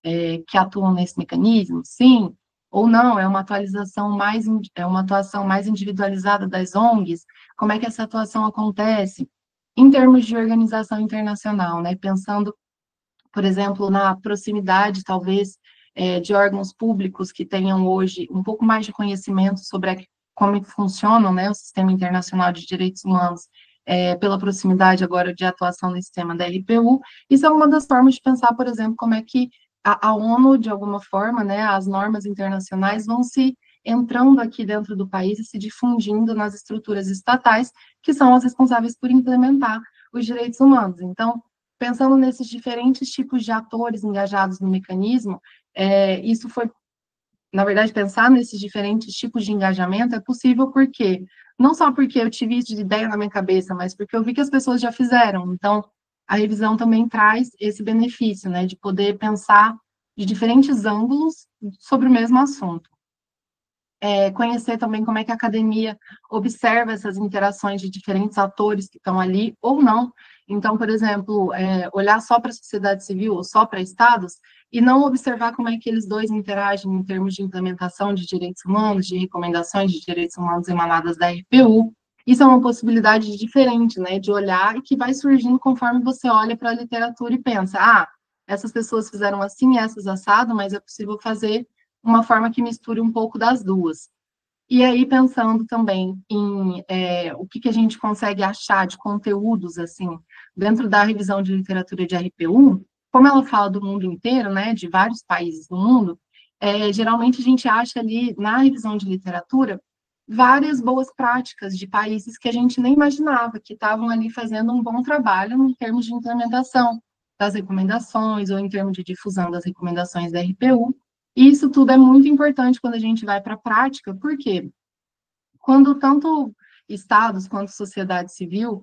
que atuam nesse mecanismo? Sim ou não? É uma é uma atuação mais individualizada das ONGs? Como é que essa atuação acontece? Em termos de organização internacional, né? Pensando, por exemplo, na proximidade, talvez, de órgãos públicos que tenham hoje um pouco mais de conhecimento sobre como funciona, né, o sistema internacional de direitos humanos, pela proximidade agora de atuação no sistema da RPU. Isso é uma das formas de pensar, por exemplo, como é que a ONU, de alguma forma, né, as normas internacionais vão se entrando aqui dentro do país e se difundindo nas estruturas estatais, que são as responsáveis por implementar os direitos humanos. Então, pensando nesses diferentes tipos de atores engajados no mecanismo, isso foi, na verdade, pensar nesses diferentes tipos de engajamento é possível porque, não só porque eu tive isso de ideia na minha cabeça, mas porque eu vi que as pessoas já fizeram. Então, a revisão também traz esse benefício, né, de poder pensar de diferentes ângulos sobre o mesmo assunto. Conhecer também como é que a academia observa essas interações de diferentes atores que estão ali, ou não. Então, por exemplo, olhar só para a sociedade civil ou só para estados, e não observar como é que eles dois interagem em termos de implementação de direitos humanos, de recomendações de direitos humanos emanadas da RPU. Isso é uma possibilidade diferente, né, de olhar e que vai surgindo conforme você olha para a literatura e pensa, essas pessoas fizeram assim, essas assado, mas é possível fazer uma forma que misture um pouco das duas. E aí, pensando também em o que a gente consegue achar de conteúdos, assim, dentro da revisão de literatura de RPU, como ela fala do mundo inteiro, né, de vários países do mundo, geralmente a gente acha ali, na revisão de literatura, várias boas práticas de países que a gente nem imaginava, que estavam ali fazendo um bom trabalho em termos de implementação das recomendações, ou em termos de difusão das recomendações da RPU. E isso tudo é muito importante quando a gente vai para a prática, porque quando tanto estados quanto sociedade civil,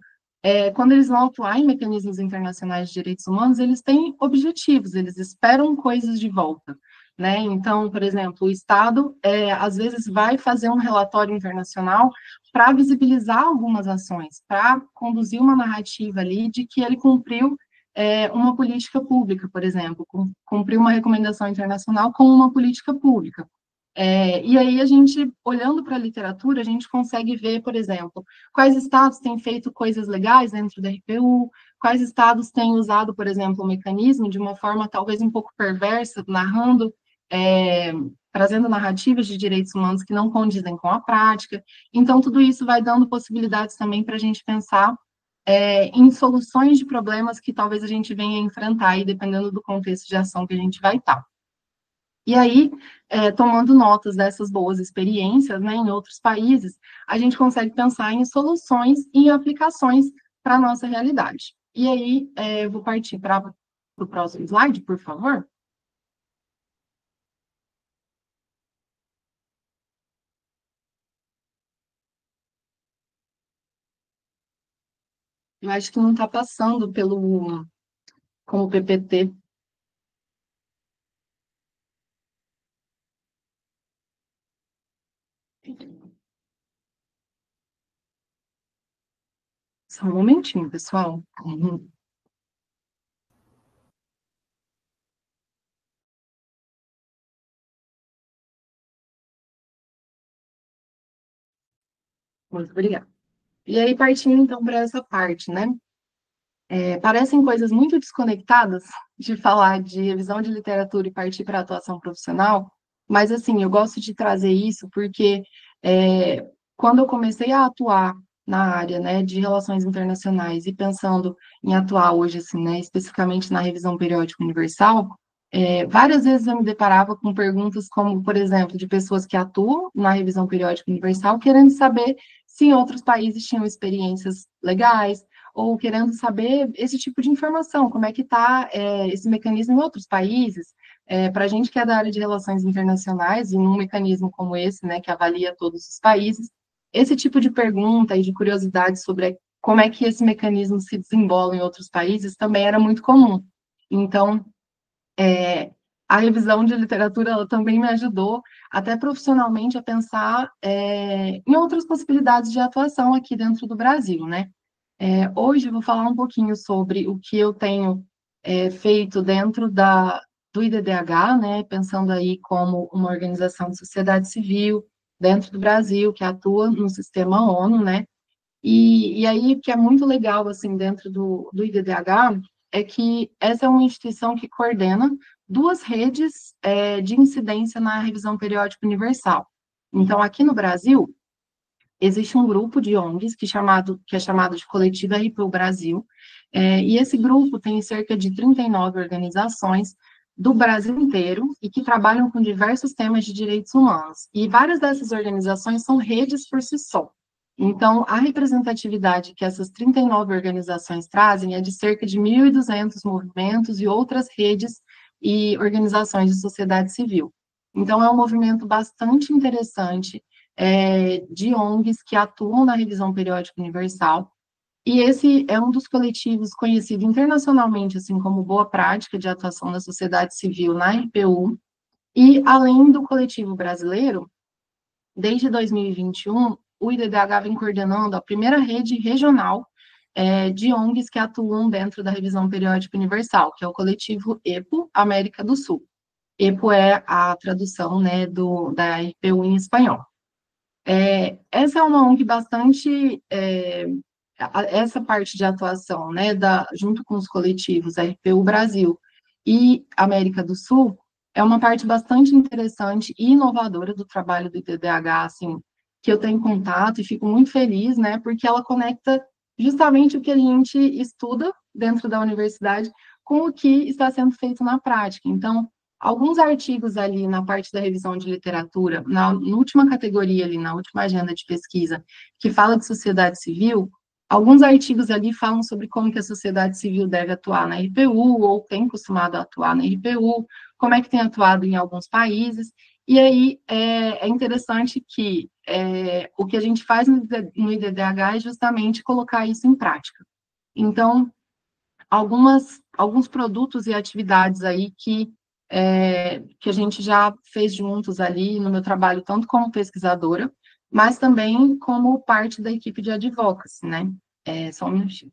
quando eles vão atuar em mecanismos internacionais de direitos humanos, eles têm objetivos, eles esperam coisas de volta. né? Então, por exemplo, o Estado, às vezes, vai fazer um relatório internacional para visibilizar algumas ações, para conduzir uma narrativa ali de que ele cumpriu uma política pública, por exemplo, cumpriu uma recomendação internacional com uma política pública. E aí a gente, olhando para a literatura, a gente consegue ver, por exemplo, quais estados têm feito coisas legais dentro da RPU, quais estados têm usado, por exemplo, o mecanismo de uma forma talvez um pouco perversa, narrando, é, trazendo narrativas de direitos humanos que não condizem com a prática. Então, tudo isso vai dando possibilidades também para a gente pensar em soluções de problemas que talvez a gente venha enfrentar, aí, dependendo do contexto de ação que a gente vai estar. E aí, tomando notas dessas boas experiências, né, em outros países, a gente consegue pensar em soluções e em aplicações para a nossa realidade. E aí, eu vou partir para o próximo slide, por favor. Eu acho que não está passando como PPT. Só um momentinho, pessoal. Muito obrigada. E aí, partindo então para essa parte, né? Parecem coisas muito desconectadas de falar de revisão de literatura e partir para a atuação profissional, mas assim, eu gosto de trazer isso porque quando eu comecei a atuar na área, né, de relações internacionais e pensando em atuar hoje, assim, né, especificamente na revisão periódica universal, várias vezes eu me deparava com perguntas como, por exemplo, de pessoas que atuam na revisão periódica universal, querendo saber se em outros países tinham experiências legais, ou querendo saber esse tipo de informação, como é que está esse mecanismo em outros países. Para a gente que é da área de relações internacionais, e num mecanismo como esse, né, que avalia todos os países, esse tipo de pergunta e de curiosidade sobre como é que esse mecanismo se desenvolve em outros países também era muito comum. Então, a revisão de literatura ela também me ajudou, até profissionalmente, a pensar em outras possibilidades de atuação aqui dentro do Brasil, né? Hoje eu vou falar um pouquinho sobre o que eu tenho feito dentro do IDDH, né, pensando aí como uma organização de sociedade civil dentro do Brasil, que atua no sistema ONU, né, e aí o que é muito legal, assim, dentro do IDDH, é que essa é uma instituição que coordena duas redes de incidência na revisão periódica universal. Então, aqui no Brasil, existe um grupo de ONGs que é chamado de Coletivo RPU Brasil, e esse grupo tem cerca de 39 organizações do Brasil inteiro e que trabalham com diversos temas de direitos humanos. E várias dessas organizações são redes por si só. Então, a representatividade que essas 39 organizações trazem é de cerca de 1.200 movimentos e outras redes e organizações de sociedade civil. Então, é um movimento bastante interessante, de ONGs que atuam na revisão periódica universal, e esse é um dos coletivos conhecido internacionalmente, assim, como boa prática de atuação da sociedade civil na RPU, e além do coletivo brasileiro, desde 2021, o IDDH vem coordenando a primeira rede regional de ONGs que atuam dentro da revisão periódica universal, que é o coletivo EPO América do Sul. EPO é a tradução, né, da RPU em espanhol. Essa é uma ONG bastante, essa parte de atuação, né, junto com os coletivos RPU Brasil e América do Sul, é uma parte bastante interessante e inovadora do trabalho do IDDH, assim, que eu tenho contato e fico muito feliz, né, porque ela conecta justamente o que a gente estuda dentro da universidade com o que está sendo feito na prática. Então, alguns artigos ali na parte da revisão de literatura, na última categoria ali, na última agenda de pesquisa, que fala de sociedade civil, alguns artigos ali falam sobre como que a sociedade civil deve atuar na RPU, ou tem costumado atuar na RPU, como é que tem atuado em alguns países, e aí é interessante que o que a gente faz no IDDH é justamente colocar isso em prática. Então, alguns produtos e atividades aí que que a gente já fez juntos ali no meu trabalho, tanto como pesquisadora, mas também como parte da equipe de advocacy, né? Só um minutinho.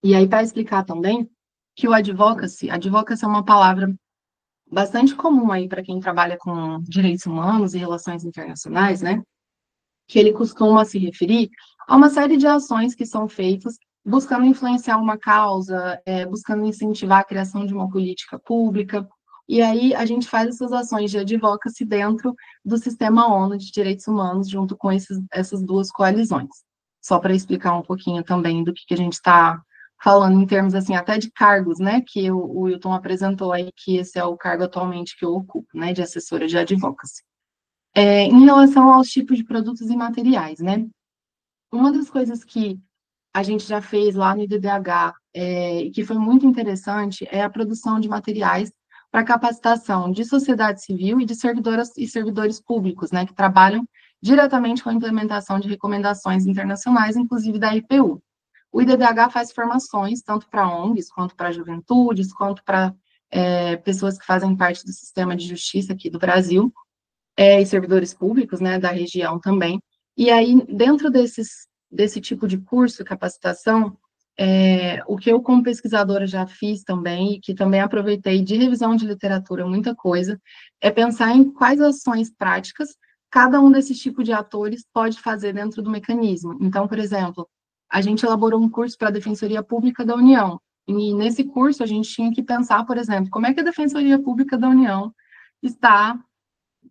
E aí, para explicar também que o advocacy é uma palavra bastante comum aí para quem trabalha com direitos humanos e relações internacionais, né? Que ele costuma se referir a uma série de ações que são feitas buscando influenciar uma causa, buscando incentivar a criação de uma política pública. E aí a gente faz essas ações de advocacy dentro do sistema ONU de direitos humanos, junto com essas duas coalizões. Só para explicar um pouquinho também do que a gente está falando em termos assim até de cargos, né? Que o Wilton apresentou aí que esse é o cargo atualmente que eu ocupo, né? De assessora de advocacy. Em relação aos tipos de produtos e materiais, né? Uma das coisas que a gente já fez lá no IDDH, e que foi muito interessante, é a produção de materiais para capacitação de sociedade civil e de servidoras e servidores públicos, né, que trabalham diretamente com a implementação de recomendações internacionais, inclusive da IPU. O IDDH faz formações, tanto para ONGs, quanto para juventudes, quanto para pessoas que fazem parte do sistema de justiça aqui do Brasil, e servidores públicos, né, da região também. E aí, dentro desse tipo de curso, capacitação, o que eu, como pesquisadora, já fiz também, e que também aproveitei de revisão de literatura, muita coisa, é pensar em quais ações práticas cada um desses tipos de atores pode fazer dentro do mecanismo. Então, por exemplo, a gente elaborou um curso para a Defensoria Pública da União, e nesse curso a gente tinha que pensar, por exemplo, como é que a Defensoria Pública da União está,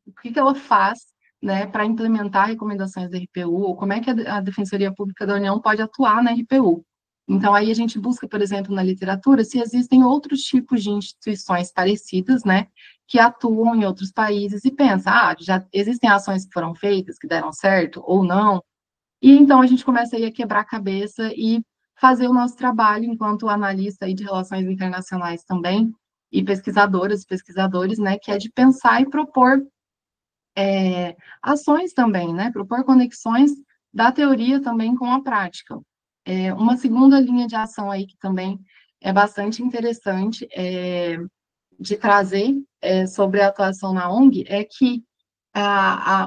o que ela faz, né, para implementar recomendações da RPU, ou como é que a Defensoria Pública da União pode atuar na RPU. Então, aí a gente busca, por exemplo, na literatura, se existem outros tipos de instituições parecidas, né, que atuam em outros países e pensa, já existem ações que foram feitas, que deram certo, ou não. E então a gente começa aí a quebrar a cabeça e fazer o nosso trabalho enquanto analista aí de relações internacionais também, e pesquisadoras e pesquisadores, né, que é de pensar e propor ações também, né? Propor conexões da teoria também com a prática. Uma segunda linha de ação aí que também é bastante interessante de trazer sobre a atuação na ONG é que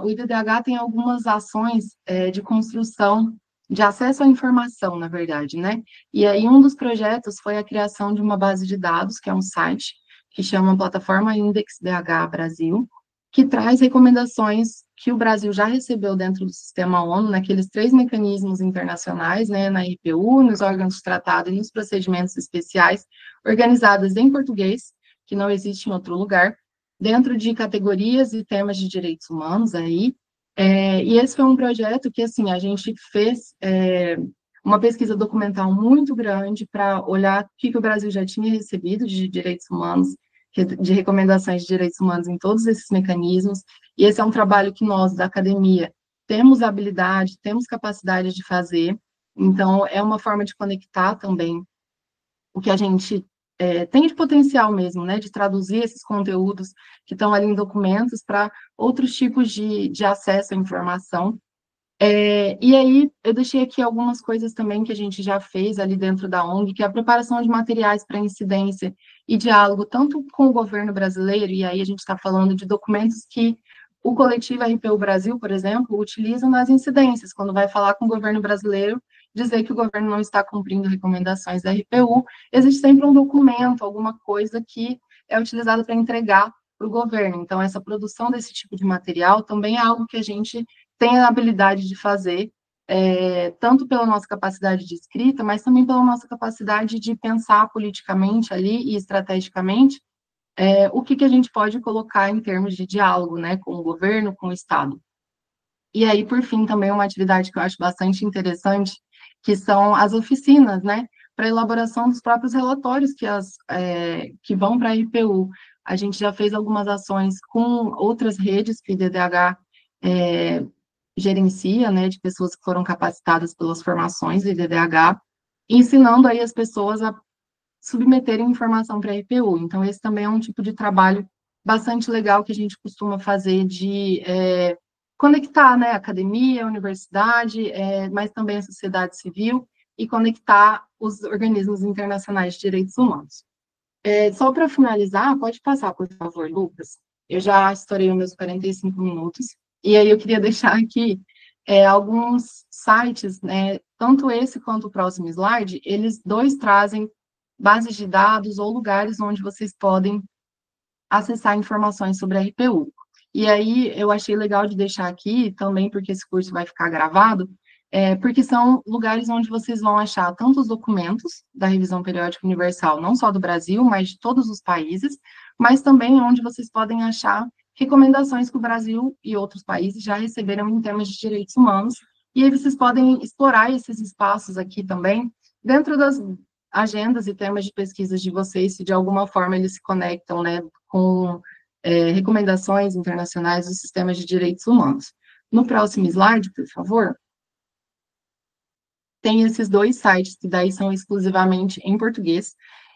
o IDDH tem algumas ações de construção de acesso à informação, na verdade, né? E aí um dos projetos foi a criação de uma base de dados, que é um site que chama Plataforma Index DH Brasil, que traz recomendações que o Brasil já recebeu dentro do sistema ONU, naqueles 3 mecanismos internacionais, né, na IPU, nos órgãos de tratado e nos procedimentos especiais, organizadas em português, que não existe em outro lugar, dentro de categorias e temas de direitos humanos aí, e esse foi um projeto que, assim, a gente fez uma pesquisa documental muito grande para olhar o que o Brasil já tinha recebido de direitos humanos, de recomendações de direitos humanos em todos esses mecanismos, e esse é um trabalho que nós, da academia, temos habilidade, temos capacidade de fazer, então é uma forma de conectar também o que a gente tem de potencial mesmo, né, de traduzir esses conteúdos que estão ali em documentos para outros tipos de acesso à informação. E aí, eu deixei aqui algumas coisas também que a gente já fez ali dentro da ONG, que é a preparação de materiais para incidência e diálogo, tanto com o governo brasileiro, e aí a gente está falando de documentos que o coletivo RPU Brasil, por exemplo, utiliza nas incidências, quando vai falar com o governo brasileiro, dizer que o governo não está cumprindo recomendações da RPU, existe sempre um documento, alguma coisa que é utilizada para entregar para o governo. Então, essa produção desse tipo de material também é algo que a gente tem a habilidade de fazer, tanto pela nossa capacidade de escrita, mas também pela nossa capacidade de pensar politicamente ali e estrategicamente o que a gente pode colocar em termos de diálogo, né, com o governo, com o Estado. E aí, por fim, também uma atividade que eu acho bastante interessante, que são as oficinas, né, para elaboração dos próprios relatórios que vão para a RPU. A gente já fez algumas ações com outras redes que o IDDH gerencia, né, de pessoas que foram capacitadas pelas formações do IDDH, ensinando aí as pessoas a submeterem informação para a RPU. Então, esse também é um tipo de trabalho bastante legal que a gente costuma fazer de conectar, né, a academia, a universidade, mas também a sociedade civil, e conectar os organismos internacionais de direitos humanos. Só para finalizar, pode passar, por favor, Lucas. Eu já estourei os meus 45 minutos, e aí eu queria deixar aqui alguns sites, né, tanto esse quanto o próximo slide, eles dois trazem bases de dados ou lugares onde vocês podem acessar informações sobre a RPU. E aí eu achei legal de deixar aqui também, porque esse curso vai ficar gravado, porque são lugares onde vocês vão achar tanto os documentos da Revisão Periódica Universal, não só do Brasil, mas de todos os países, mas também onde vocês podem achar recomendações que o Brasil e outros países já receberam em temas de direitos humanos, e aí vocês podem explorar esses espaços aqui também, dentro das agendas e temas de pesquisas de vocês, se de alguma forma eles se conectam, né, com recomendações internacionais dos sistemas de direitos humanos. No próximo slide, por favor, tem esses dois sites que daí são exclusivamente em português,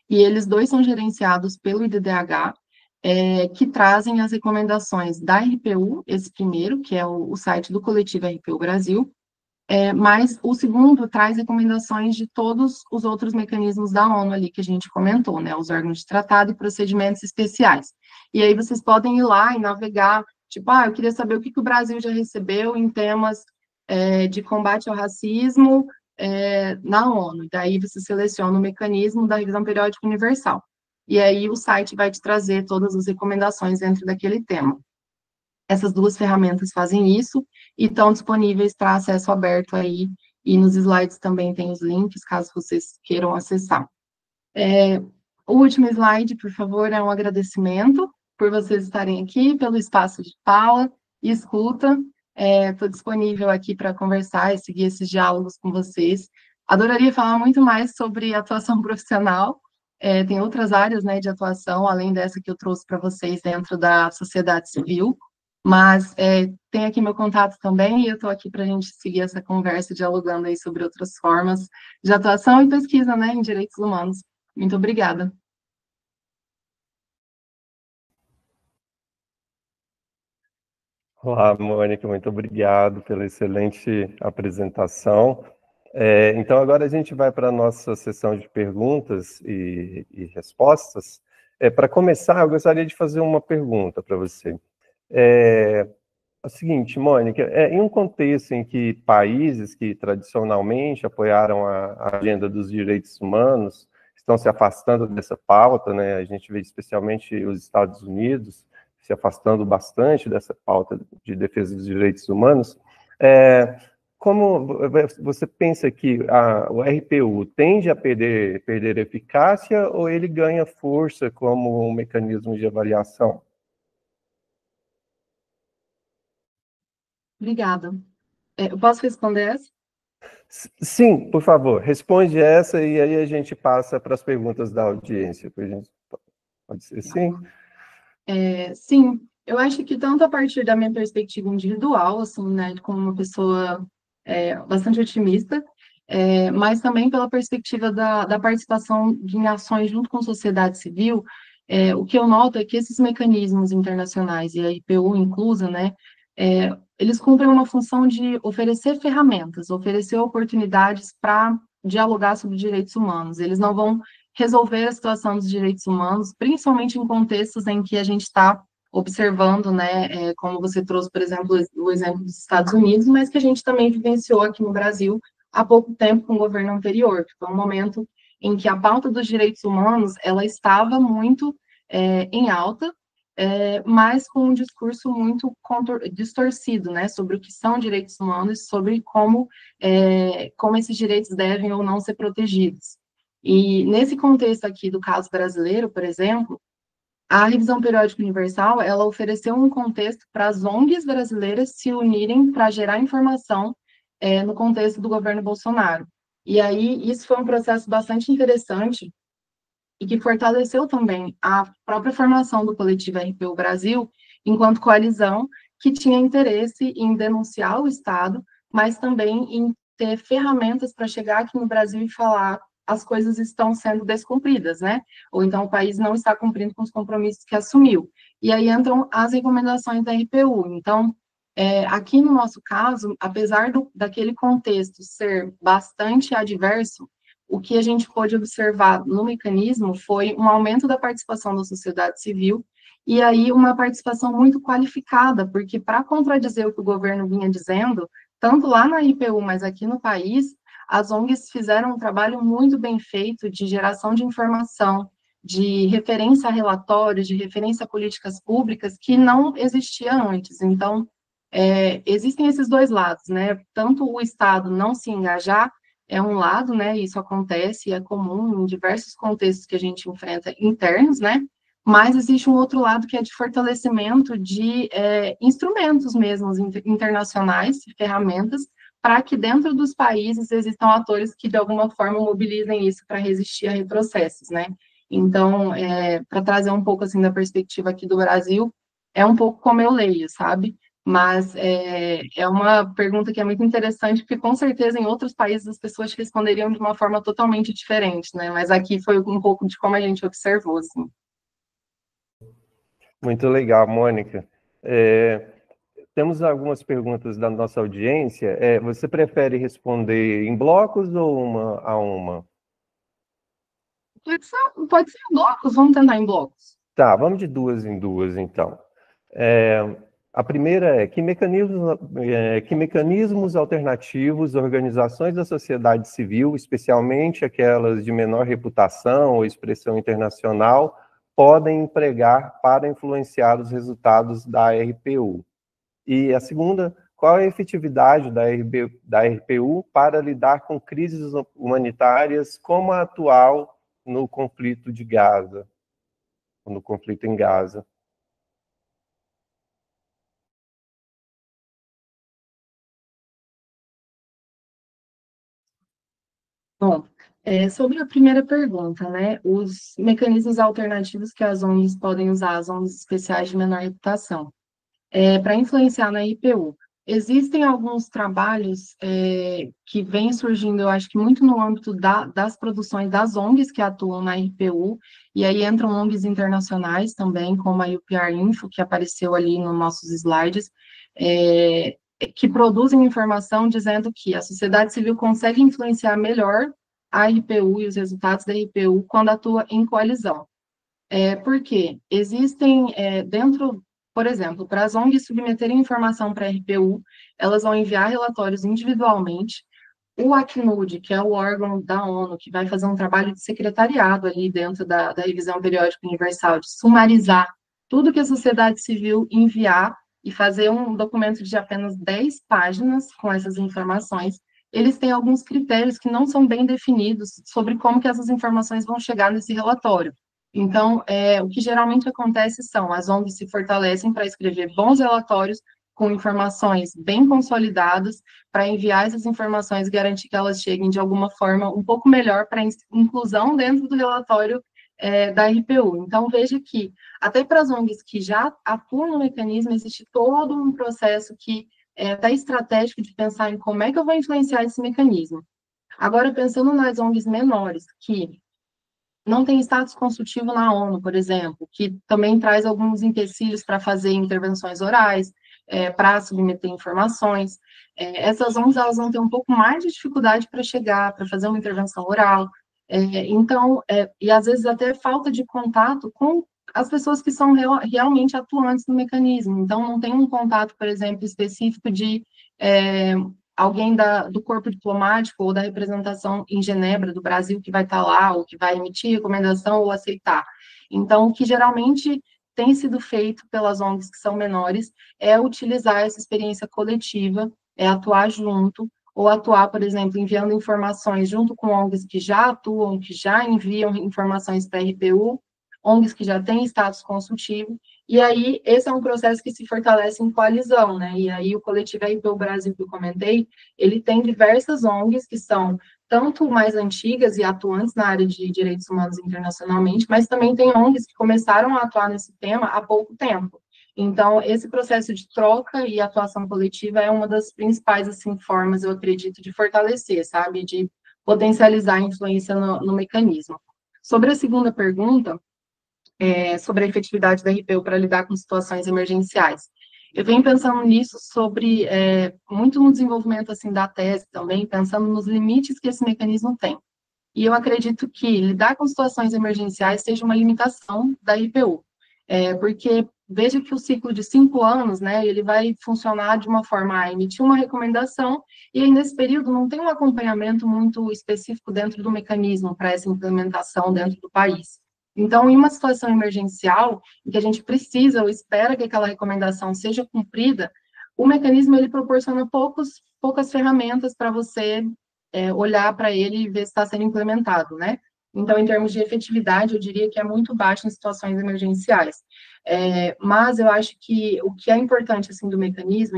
e eles dois são gerenciados pelo IDDH, que trazem as recomendações da RPU, esse primeiro, que é o site do coletivo RPU Brasil, mas o segundo traz recomendações de todos os outros mecanismos da ONU ali que a gente comentou, né, os órgãos de tratado e procedimentos especiais. E aí vocês podem ir lá e navegar, tipo, eu queria saber o que o Brasil já recebeu em temas de combate ao racismo na ONU. E daí você seleciona o mecanismo da revisão periódica universal. E aí o site vai te trazer todas as recomendações dentro daquele tema. Essas duas ferramentas fazem isso e estão disponíveis para acesso aberto aí, e nos slides também tem os links, caso vocês queiram acessar. O último slide, por favor, é um agradecimento por vocês estarem aqui, pelo espaço de fala e escuta. Estou disponível aqui para conversar e seguir esses diálogos com vocês. Adoraria falar muito mais sobre atuação profissional. Tem outras áreas, né, de atuação, além dessa que eu trouxe para vocês dentro da sociedade civil, mas tem aqui meu contato também, e eu estou aqui para a gente seguir essa conversa, dialogando aí sobre outras formas de atuação e pesquisa, né, em direitos humanos. Muito obrigada. Olá, Mônica, muito obrigado pela excelente apresentação. Então, agora a gente vai para a nossa sessão de perguntas e respostas. Para começar, eu gostaria de fazer uma pergunta para você. É o seguinte, Mônica, em um contexto em que países que tradicionalmente apoiaram a agenda dos direitos humanos estão se afastando dessa pauta, né? A gente vê especialmente os Estados Unidos se afastando bastante dessa pauta de defesa dos direitos humanos. Como você pensa que o RPU tende a perder eficácia ou ele ganha força como um mecanismo de avaliação? Obrigada. Eu posso responder essa? Sim, por favor, responde essa e aí a gente passa para as perguntas da audiência. Pode ser sim? Sim, eu acho que tanto a partir da minha perspectiva individual, assim, né, como uma pessoa bastante otimista, mas também pela perspectiva da participação em ações junto com a sociedade civil, o que eu noto é que esses mecanismos internacionais, e a IPU inclusa, né, eles cumprem uma função de oferecer ferramentas, oferecer oportunidades para dialogar sobre direitos humanos. Eles não vão resolver a situação dos direitos humanos, principalmente em contextos em que a gente está observando, né, como você trouxe, por exemplo, o exemplo dos Estados Unidos, mas que a gente também vivenciou aqui no Brasil há pouco tempo com o governo anterior, que foi um momento em que a pauta dos direitos humanos, ela estava muito em alta, mas com um discurso muito distorcido, né, sobre o que são direitos humanos, sobre como esses direitos devem ou não ser protegidos. E nesse contexto aqui do caso brasileiro, por exemplo, a Revisão Periódica Universal, ela ofereceu um contexto para as ONGs brasileiras se unirem para gerar informação no contexto do governo Bolsonaro. E aí, isso foi um processo bastante interessante e que fortaleceu também a própria formação do coletivo RPU Brasil, enquanto coalizão que tinha interesse em denunciar o Estado, mas também em ter ferramentas para chegar aqui no Brasil e falar as coisas estão sendo descumpridas, né? Ou então o país não está cumprindo com os compromissos que assumiu. E aí entram as recomendações da RPU. Então, aqui no nosso caso, apesar daquele contexto ser bastante adverso, o que a gente pôde observar no mecanismo foi um aumento da participação da sociedade civil, e aí uma participação muito qualificada, porque para contradizer o que o governo vinha dizendo, tanto lá na IPU, mas aqui no país, as ONGs fizeram um trabalho muito bem feito de geração de informação, de referência a relatórios, de referência a políticas públicas que não existia antes. Então, existem esses dois lados, né? Tanto o Estado não se engajar é um lado, né? Isso acontece, é comum em diversos contextos que a gente enfrenta internos, né? Mas existe um outro lado que é de fortalecimento de instrumentos mesmo internacionais, ferramentas, para que dentro dos países existam atores que de alguma forma mobilizem isso para resistir a retrocessos, né? Então, para trazer um pouco assim da perspectiva aqui do Brasil, é um pouco como eu leio, sabe? Mas é uma pergunta que é muito interessante, porque com certeza em outros países as pessoas responderiam de uma forma totalmente diferente, né? Mas aqui foi um pouco de como a gente observou, assim. Muito legal, Mônica. Temos algumas perguntas da nossa audiência. Você prefere responder em blocos ou uma a uma? Pode ser em blocos, vamos tentar em blocos. Tá, vamos de duas em duas, então. A primeira é que mecanismos alternativos organizações da sociedade civil, especialmente aquelas de menor reputação ou expressão internacional, podem empregar para influenciar os resultados da RPU? E a segunda, qual a efetividade da RPU para lidar com crises humanitárias como a atual no conflito de Gaza, no conflito em Gaza? Bom, sobre a primeira pergunta, né? Os mecanismos alternativos que as ONGs podem usar, as ONGs especiais de menor reputação. Para influenciar na IPU. Existem alguns trabalhos que vêm surgindo, eu acho que muito no âmbito das produções das ONGs que atuam na IPU, e aí entram ONGs internacionais também, como a UPR Info, que apareceu ali nos nossos slides, que produzem informação dizendo que a sociedade civil consegue influenciar melhor a RPU e os resultados da RPU quando atua em coalizão. Porque existem dentro, por exemplo, para as ONGs submeterem informação para a RPU, elas vão enviar relatórios individualmente. O Acnud, que é o órgão da ONU, que vai fazer um trabalho de secretariado ali dentro da revisão periódica universal, de sumarizar tudo que a sociedade civil enviar e fazer um documento de apenas 10 páginas com essas informações, eles têm alguns critérios que não são bem definidos sobre como que essas informações vão chegar nesse relatório. Então, o que geralmente acontece são as ONGs se fortalecem para escrever bons relatórios com informações bem consolidadas, para enviar essas informações e garantir que elas cheguem de alguma forma um pouco melhor para inclusão dentro do relatório da RPU. Então, veja que, até para as ONGs que já atuam no mecanismo, existe todo um processo que até estratégico de pensar em como é que eu vou influenciar esse mecanismo. Agora, pensando nas ONGs menores, que não tem status consultivo na ONU, por exemplo, que também traz alguns empecilhos para fazer intervenções orais, para submeter informações. Essas ONGs elas vão ter um pouco mais de dificuldade para chegar, para fazer uma intervenção oral. Então, e às vezes até falta de contato com as pessoas que são realmente atuantes no mecanismo. Então, não tem um contato, por exemplo, específico de alguém do corpo diplomático ou da representação em Genebra do Brasil que vai estar lá, ou que vai emitir recomendação ou aceitar. Então, o que geralmente tem sido feito pelas ONGs que são menores é utilizar essa experiência coletiva, atuar junto, ou atuar, por exemplo, enviando informações junto com ONGs que já atuam, que já enviam informações para a RPU, ONGs que já têm status consultivo, e aí esse é um processo que se fortalece em coalizão, né? E aí o coletivo RPU Brasil que eu comentei, ele tem diversas ONGs que são tanto mais antigas e atuantes na área de direitos humanos internacionalmente, mas também tem ONGs que começaram a atuar nesse tema há pouco tempo. Então, esse processo de troca e atuação coletiva é uma das principais, assim, formas, eu acredito, de fortalecer, sabe? De potencializar a influência no mecanismo. Sobre a segunda pergunta, sobre a efetividade da RPU para lidar com situações emergenciais. Eu venho pensando nisso muito no desenvolvimento, assim, da tese também, pensando nos limites que esse mecanismo tem. e eu acredito que lidar com situações emergenciais seja uma limitação da RPU, porque veja que o ciclo de 5 anos, né, ele vai funcionar de uma forma a emitir uma recomendação, e aí nesse período não tem um acompanhamento muito específico dentro do mecanismo para essa implementação dentro do país. Então, em uma situação emergencial, em que a gente precisa ou espera que aquela recomendação seja cumprida, o mecanismo ele proporciona poucas ferramentas para você olhar para ele e ver se está sendo implementado, né? Então, em termos de efetividade, eu diria que é muito baixo em situações emergenciais. Mas eu acho que o que é importante, assim, do mecanismo,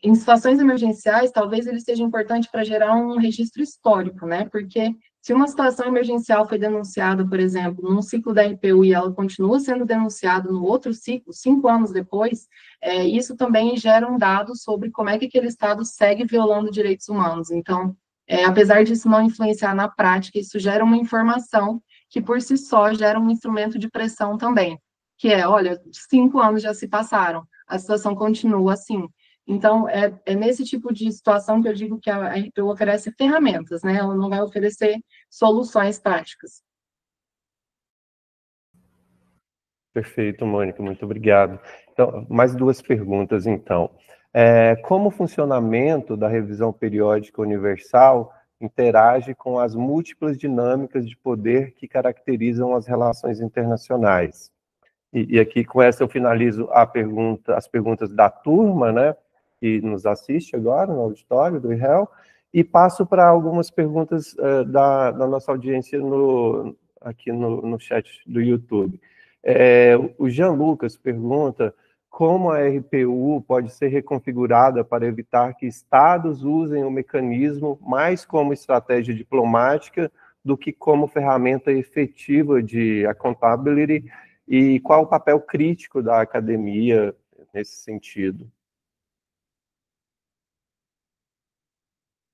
em situações emergenciais, talvez ele seja importante para gerar um registro histórico, né? Porque se uma situação emergencial foi denunciada, por exemplo, num ciclo da RPU e ela continua sendo denunciada no outro ciclo, 5 anos depois, isso também gera um dado sobre como é que aquele Estado segue violando direitos humanos. Então, apesar disso não influenciar na prática, isso gera uma informação que, por si só, gera um instrumento de pressão também, que olha, 5 anos já se passaram, a situação continua assim. Então, é nesse tipo de situação que eu digo que a RPU oferece ferramentas, né? Ela não vai oferecer soluções práticas. Perfeito, Mônica, muito obrigado. Então, mais duas perguntas, então. Como o funcionamento da revisão periódica universal interage com as múltiplas dinâmicas de poder que caracterizam as relações internacionais? E aqui, com essa, eu finalizo as perguntas da turma, né, que nos assiste agora no auditório do IREL, e passo para algumas perguntas da nossa audiência aqui no chat do YouTube. O Jean Lucas pergunta como a RPU pode ser reconfigurada para evitar que estados usem o mecanismo mais como estratégia diplomática do que como ferramenta efetiva de accountability, e qual o papel crítico da academia nesse sentido?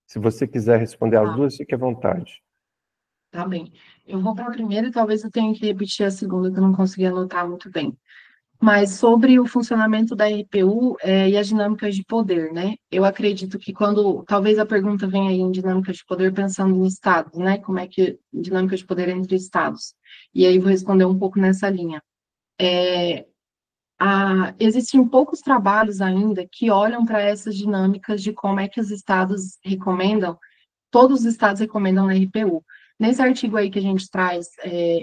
Se você quiser responder as duas, fique à vontade. Tá bem. Eu vou para a primeira e talvez eu tenha que repetir a segunda, que eu não consegui anotar muito bem. Mas sobre o funcionamento da RPU e as dinâmicas de poder, né? Eu acredito que talvez a pergunta venha aí em dinâmicas de poder pensando em estados, né? Como é que dinâmicas de poder entre estados? E aí vou responder um pouco nessa linha. Existem poucos trabalhos ainda que olham para essas dinâmicas de como é que os estados recomendam, todos os estados recomendam na RPU. Nesse artigo aí que a gente traz,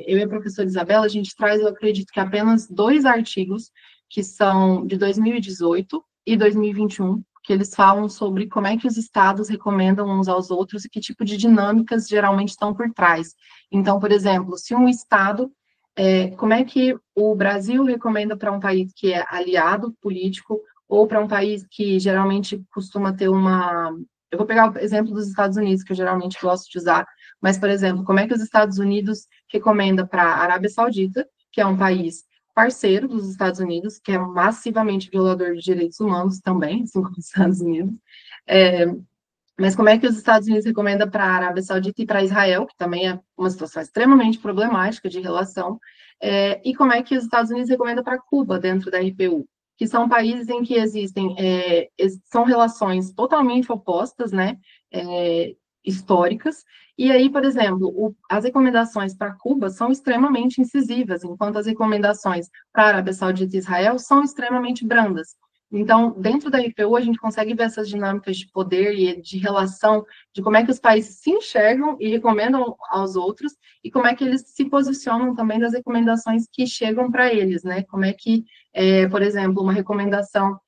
eu e a professora Isabela, a gente traz, eu acredito que apenas 2 artigos, que são de 2018 e 2021, que eles falam sobre como é que os estados recomendam uns aos outros e que tipo de dinâmicas geralmente estão por trás. Então, por exemplo, se um estado, como é que o Brasil recomenda para um país que é aliado político ou para um país que geralmente costuma ter eu vou pegar o exemplo dos Estados Unidos, que eu geralmente gosto de usar, mas, por exemplo, como é que os Estados Unidos recomenda para a Arábia Saudita, que é um país parceiro dos Estados Unidos, que é massivamente violador de direitos humanos também, assim como os Estados Unidos, mas como é que os Estados Unidos recomenda para a Arábia Saudita e para Israel, que também é uma situação extremamente problemática de relação, e como é que os Estados Unidos recomenda para Cuba, dentro da RPU, que são países em que são relações totalmente opostas, né, históricas, e aí, por exemplo, as recomendações para Cuba são extremamente incisivas, enquanto as recomendações para a Arábia Saudita e Israel são extremamente brandas. Então, dentro da RPU, a gente consegue ver essas dinâmicas de poder e de relação, de como é que os países se enxergam e recomendam aos outros, e como é que eles se posicionam também das recomendações que chegam para eles, né? Como é que, por exemplo, uma recomendação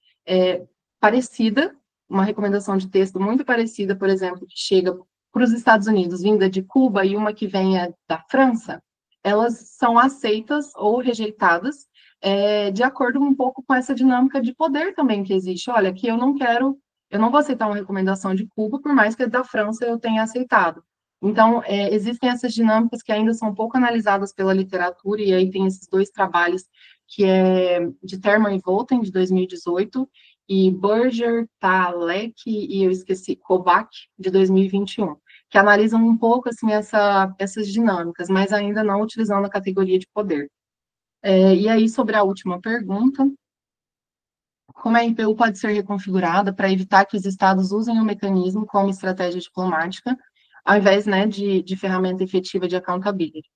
parecida, uma recomendação de texto muito parecida, por exemplo, que chega para os Estados Unidos, vinda de Cuba, e uma que venha da França, elas são aceitas ou rejeitadas de acordo um pouco com essa dinâmica de poder também que existe. Olha, aqui eu não vou aceitar uma recomendação de Cuba, por mais que a da França eu tenha aceitado. Então, existem essas dinâmicas que ainda são pouco analisadas pela literatura, e aí tem esses 2 trabalhos, que é de Terman e Volten, de 2018, e Berger, Talek, e eu esqueci, Kovac, de 2021, que analisam um pouco, assim, essas dinâmicas, mas ainda não utilizando a categoria de poder. E aí, sobre a última pergunta, como a RPU pode ser reconfigurada para evitar que os estados usem o mecanismo como estratégia diplomática? ao invés, né, de ferramenta efetiva de accountability.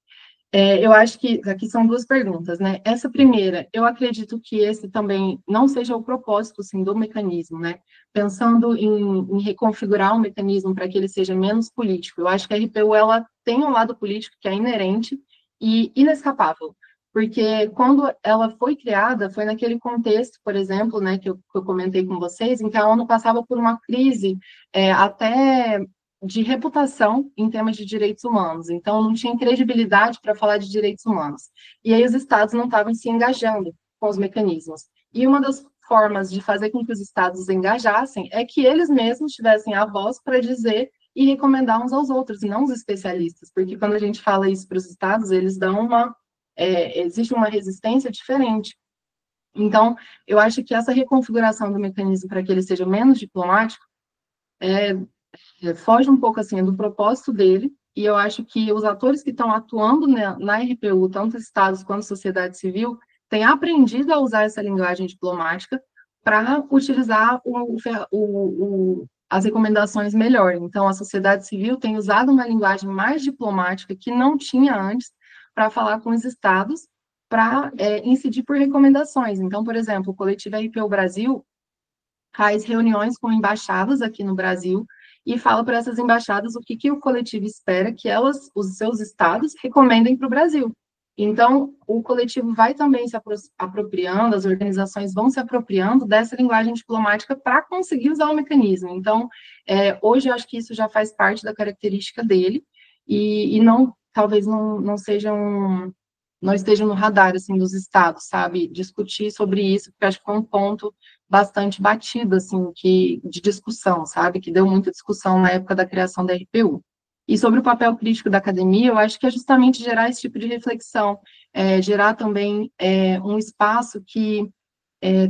Eu acho que aqui são duas perguntas, né? Essa primeira, eu acredito que esse também não seja o propósito, assim, do mecanismo, né? Pensando em reconfigurar o mecanismo para que ele seja menos político. Eu acho que a RPU, ela tem um lado político que é inerente e inescapável, porque quando ela foi criada, foi naquele contexto, por exemplo, né, que eu comentei com vocês, em que a ONU passava por uma crise até de reputação em temas de direitos humanos. Então, não tinha credibilidade para falar de direitos humanos. E aí os estados não estavam se engajando com os mecanismos. E uma das formas de fazer com que os estados engajassem é que eles mesmos tivessem a voz para dizer e recomendar uns aos outros, e não os especialistas, porque quando a gente fala isso para os estados, eles dão existe uma resistência diferente. Então, eu acho que essa reconfiguração do mecanismo para que ele seja menos diplomático foge um pouco assim do propósito dele, e eu acho que os atores que estão atuando na RPU, tanto estados quanto sociedade civil, têm aprendido a usar essa linguagem diplomática para utilizar as recomendações melhor. Então, a sociedade civil tem usado uma linguagem mais diplomática que não tinha antes para falar com os estados, para incidir por recomendações. Então, por exemplo, o coletivo RPU Brasil faz reuniões com embaixadas aqui no Brasil e fala para essas embaixadas o que o coletivo espera que elas, os seus estados, recomendem para o Brasil. Então, o coletivo vai também se apropriando, as organizações vão se apropriando dessa linguagem diplomática para conseguir usar o mecanismo. Então, hoje eu acho que isso já faz parte da característica dele e não, talvez não seja não esteja no radar, assim, dos estados, sabe? Discutir sobre isso, porque acho que foi um ponto bastante batido, assim, de discussão, sabe? Que deu muita discussão na época da criação da RPU. E sobre o papel crítico da academia, eu acho que é justamente gerar esse tipo de reflexão, gerar também um espaço que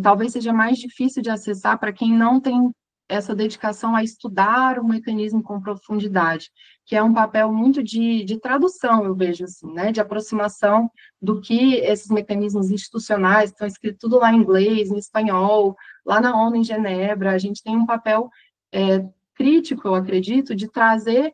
talvez seja mais difícil de acessar para quem não tem essa dedicação a estudar o mecanismo com profundidade, que é um papel muito de tradução, eu vejo assim, né, de aproximação do que esses mecanismos institucionais, estão escritos tudo lá em inglês, em espanhol, lá na ONU em Genebra, a gente tem um papel crítico, eu acredito, de trazer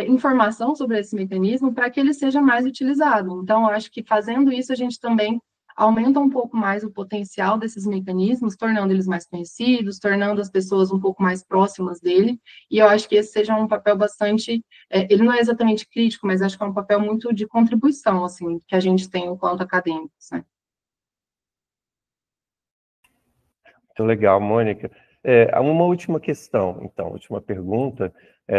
informação sobre esse mecanismo para que ele seja mais utilizado. Então, eu acho que fazendo isso, a gente também aumenta um pouco mais o potencial desses mecanismos, tornando eles mais conhecidos, tornando as pessoas um pouco mais próximas dele, e eu acho que esse seja um papel bastante, ele não é exatamente crítico, mas acho que é um papel muito de contribuição, assim, que a gente tem enquanto acadêmicos, né? Muito legal, Mônica. Uma última questão, então, última pergunta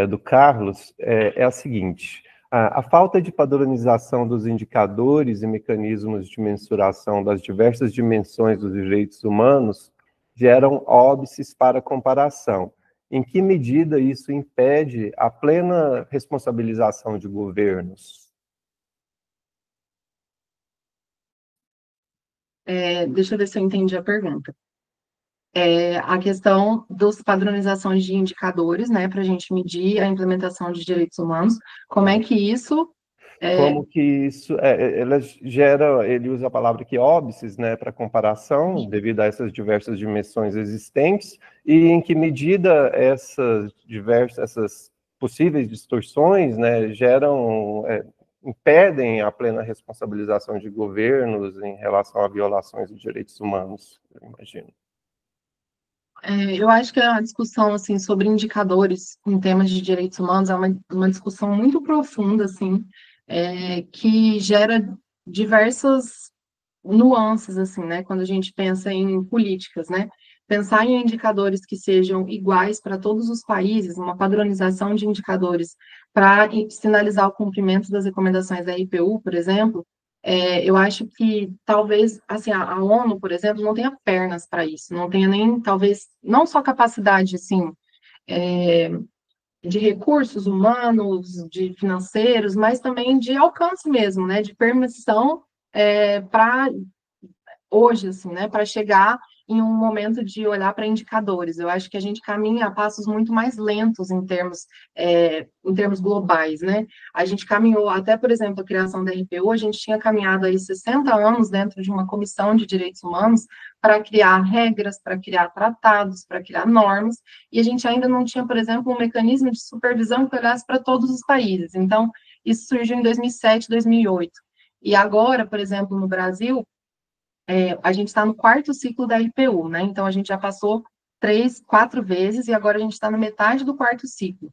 do Carlos é a seguinte: a falta de padronização dos indicadores e mecanismos de mensuração das diversas dimensões dos direitos humanos geram óbices para comparação. Em que medida isso impede a plena responsabilização de governos? Deixa eu ver se eu entendi a pergunta. A questão das padronizações de indicadores, né, para a gente medir a implementação de direitos humanos, como é que isso Como que isso, ela gera, ele usa a palavra aqui, óbices, né, para comparação, devido a essas diversas dimensões existentes, e em que medida essas possíveis distorções, né, impedem a plena responsabilização de governos em relação a violações de direitos humanos, eu imagino. Eu acho que a discussão assim sobre indicadores em temas de direitos humanos é uma discussão muito profunda, assim, que gera diversas nuances, assim, né? Quando a gente pensa em políticas, né? Pensar em indicadores que sejam iguais para todos os países, uma padronização de indicadores para sinalizar o cumprimento das recomendações da IPU, por exemplo, eu acho que talvez, assim, a ONU, por exemplo, não tenha pernas para isso, não tenha nem, talvez, não só capacidade, assim, de recursos humanos, de financeiros, mas também de alcance mesmo, né, de permissão para hoje, assim, né, para chegar em um momento de olhar para indicadores. Eu acho que a gente caminha a passos muito mais lentos em termos globais, né? A gente caminhou, até, por exemplo, a criação da RPU, a gente tinha caminhado aí 60 anos dentro de uma comissão de direitos humanos para criar regras, para criar tratados, para criar normas, e a gente ainda não tinha, por exemplo, um mecanismo de supervisão que olhasse para todos os países. Então, isso surgiu em 2007, 2008. E agora, por exemplo, no Brasil, a gente está no quarto ciclo da RPU, né? Então, a gente já passou 3, 4 vezes e agora a gente está na metade do quarto ciclo.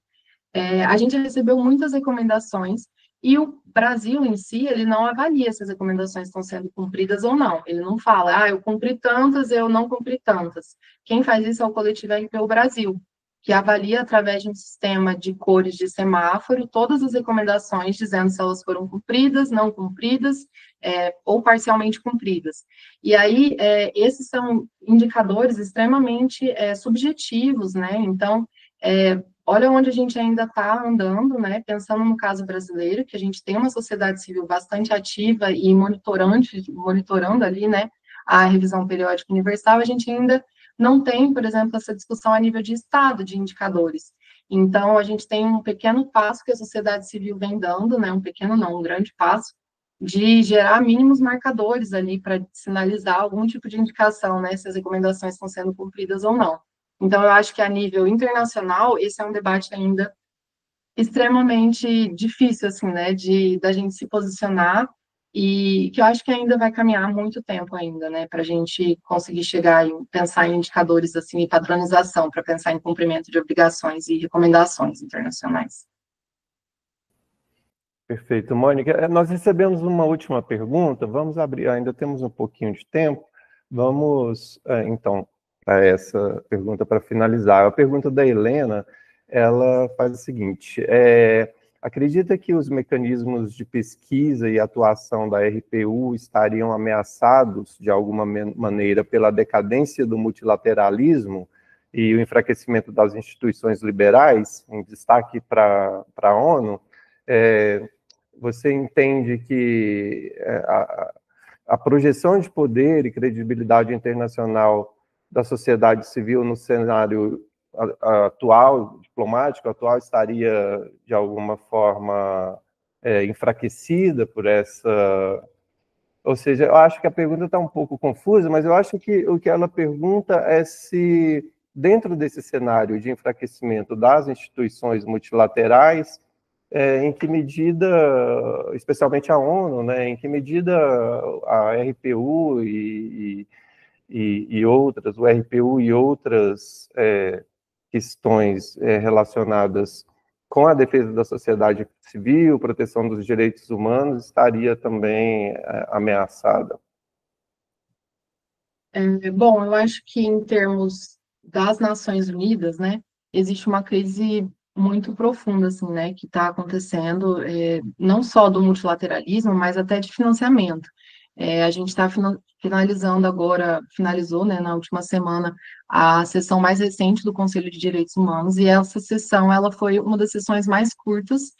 A gente recebeu muitas recomendações e o Brasil em si, ele não avalia se as recomendações estão sendo cumpridas ou não. Ele não fala, eu cumpri tantas, eu não cumpri tantas. Quem faz isso é o coletivo RPU Brasil, que avalia através de um sistema de cores de semáforo todas as recomendações, dizendo se elas foram cumpridas, não cumpridas, ou parcialmente cumpridas. E aí, esses são indicadores extremamente subjetivos, né? Então, olha onde a gente ainda está andando, né? Pensando no caso brasileiro, que a gente tem uma sociedade civil bastante ativa e monitorando ali, né, a revisão periódica universal, a gente ainda não tem, por exemplo, essa discussão a nível de Estado de indicadores. Então, a gente tem um pequeno passo que a sociedade civil vem dando, né? Um pequeno não, um grande passo, de gerar mínimos marcadores ali para sinalizar algum tipo de indicação, né? Se as recomendações estão sendo cumpridas ou não. Então, eu acho que a nível internacional, esse é um debate ainda extremamente difícil, assim, né, da gente se posicionar e que eu acho que ainda vai caminhar muito tempo ainda, né, para a gente conseguir chegar e pensar em indicadores, assim, e padronização, para pensar em cumprimento de obrigações e recomendações internacionais. Perfeito, Mônica. Nós recebemos uma última pergunta, vamos abrir, ainda temos um pouquinho de tempo, vamos, então, a essa pergunta para finalizar. A pergunta da Helena, ela faz o seguinte, acredita que os mecanismos de pesquisa e atuação da RPU estariam ameaçados, de alguma maneira, pela decadência do multilateralismo e o enfraquecimento das instituições liberais, em destaque para a ONU? Você entende que a projeção de poder e credibilidade internacional da sociedade civil no cenário atual, diplomático atual, estaria, de alguma forma, enfraquecida por essa... Ou seja, eu acho que a pergunta está um pouco confusa, mas eu acho que o que ela pergunta é se, dentro desse cenário de enfraquecimento das instituições multilaterais, em que medida, especialmente a ONU, né, em que medida a RPU e outras, o RPU e outras questões relacionadas com a defesa da sociedade civil, proteção dos direitos humanos, estaria também ameaçada? Bom, eu acho que em termos das Nações Unidas, né, existe uma crise muito profunda, assim, né, que está acontecendo, não só do multilateralismo, mas até de financiamento. A gente está finalizando agora, finalizou, né, na última semana, a sessão mais recente do Conselho de Direitos Humanos, e essa sessão, ela foi uma das sessões mais curtas,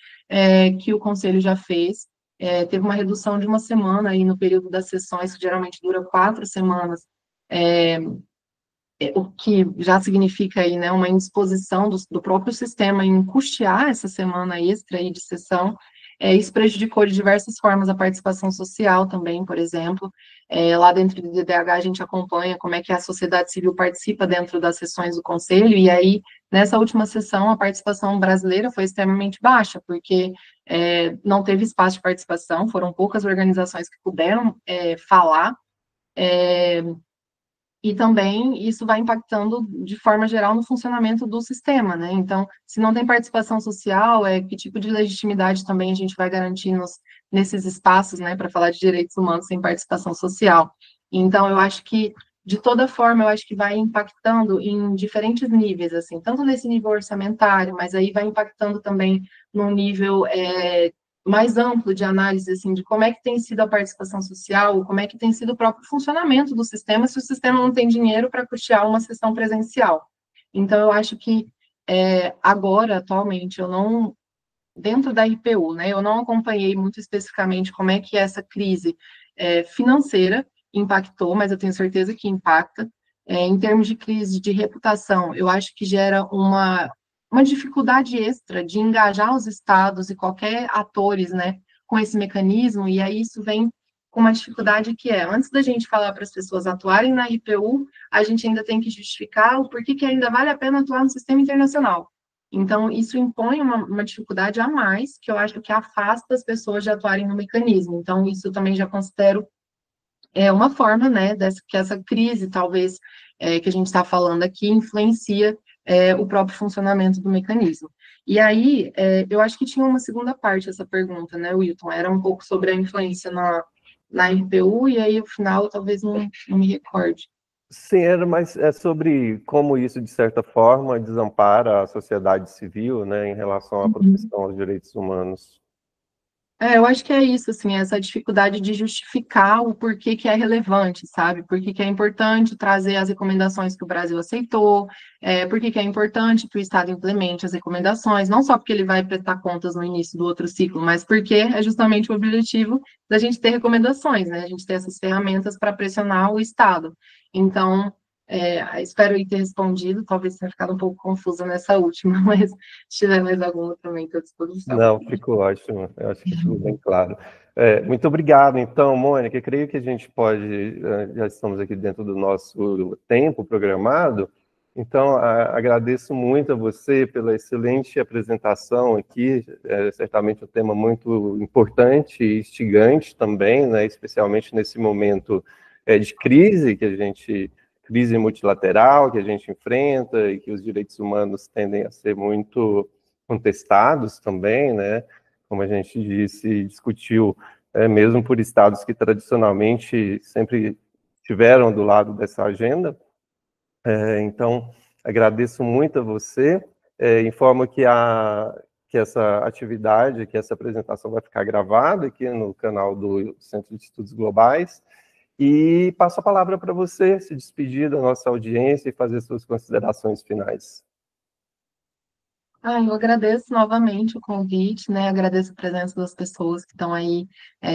que o Conselho já fez. Teve uma redução de uma semana aí no período das sessões, que geralmente dura 4 semanas, é, o que já significa aí, né, uma indisposição do próprio sistema em custear essa semana extra aí de sessão. Isso prejudicou de diversas formas a participação social também, por exemplo. Lá dentro do DDH a gente acompanha como é que a sociedade civil participa dentro das sessões do Conselho, e aí, nessa última sessão, a participação brasileira foi extremamente baixa, porque não teve espaço de participação, foram poucas organizações que puderam falar, e também isso vai impactando de forma geral no funcionamento do sistema, né? Então, se não tem participação social, que tipo de legitimidade também a gente vai garantir nesses espaços, né, para falar de direitos humanos sem participação social? Então, eu acho que, de toda forma, eu acho que vai impactando em diferentes níveis, assim, tanto nesse nível orçamentário, mas aí vai impactando também num nível mais amplo de análise, assim, de como é que tem sido a participação social, como é que tem sido o próprio funcionamento do sistema, se o sistema não tem dinheiro para custear uma sessão presencial. Então, eu acho que agora, atualmente, eu não, dentro da IPU, né, eu não acompanhei muito especificamente como é que essa crise financeira impactou, mas eu tenho certeza que impacta. em termos de crise de reputação, eu acho que gera uma dificuldade extra de engajar os estados e qualquer atores, né, com esse mecanismo, e aí isso vem com uma dificuldade que é, antes da gente falar para as pessoas atuarem na RPU, a gente ainda tem que justificar o porquê que ainda vale a pena atuar no sistema internacional. Então, isso impõe uma dificuldade a mais, que eu acho que afasta as pessoas de atuarem no mecanismo. Então, isso eu também já considero uma forma, né, que essa crise, talvez, que a gente está falando aqui, influencia o próprio funcionamento do mecanismo. E aí, eu acho que tinha uma segunda parte essa pergunta, né, Wilton? Era um pouco sobre a influência na RPU, e aí, no final, talvez não me recorde. Sim, era mais sobre como isso, de certa forma, desampara a sociedade civil, né, em relação à Uhum. proteção aos direitos humanos. Eu acho que é isso, assim, essa dificuldade de justificar o porquê que é relevante, sabe? Por que é importante trazer as recomendações que o Brasil aceitou, por que é importante que o Estado implemente as recomendações, não só porque ele vai prestar contas no início do outro ciclo, mas porque é justamente o objetivo da gente ter recomendações, né? A gente ter essas ferramentas para pressionar o Estado. Então, espero ter respondido, talvez tenha ficado um pouco confusa nessa última, mas se tiver mais alguma também estou à disposição. Não, ficou ótimo. Eu acho que ficou bem claro. Muito obrigado, então, Mônica. Eu creio que a gente pode, já estamos aqui dentro do nosso tempo programado, então agradeço muito a você pela excelente apresentação aqui. É certamente um tema muito importante e instigante também, né, especialmente nesse momento de crise crise multilateral que a gente enfrenta e que os direitos humanos tendem a ser muito contestados também, né? Como a gente disse, discutiu, mesmo por estados que tradicionalmente sempre estiveram do lado dessa agenda. Então, agradeço muito a você. Informo que essa atividade, que essa apresentação vai ficar gravada aqui no canal do Centro de Estudos Globais. E passo a palavra para você se despedir da nossa audiência e fazer suas considerações finais. Eu agradeço novamente o convite, né? Agradeço a presença das pessoas que estão aí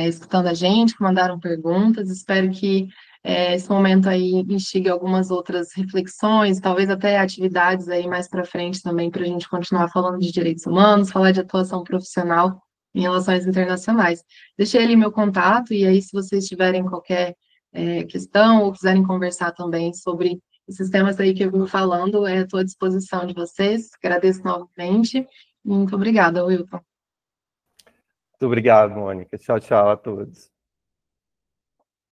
escutando a gente, que mandaram perguntas. Espero que esse momento aí instigue algumas outras reflexões, talvez até atividades aí mais para frente também, para a gente continuar falando de direitos humanos, falar de atuação profissional em relações internacionais. Deixei ali meu contato, e aí, se vocês tiverem qualquer questão ou quiserem conversar também sobre esses temas aí que eu vim falando, estou à disposição de vocês. Agradeço novamente. Muito obrigada, Wilton. Muito obrigado, Mônica. Tchau, tchau a todos.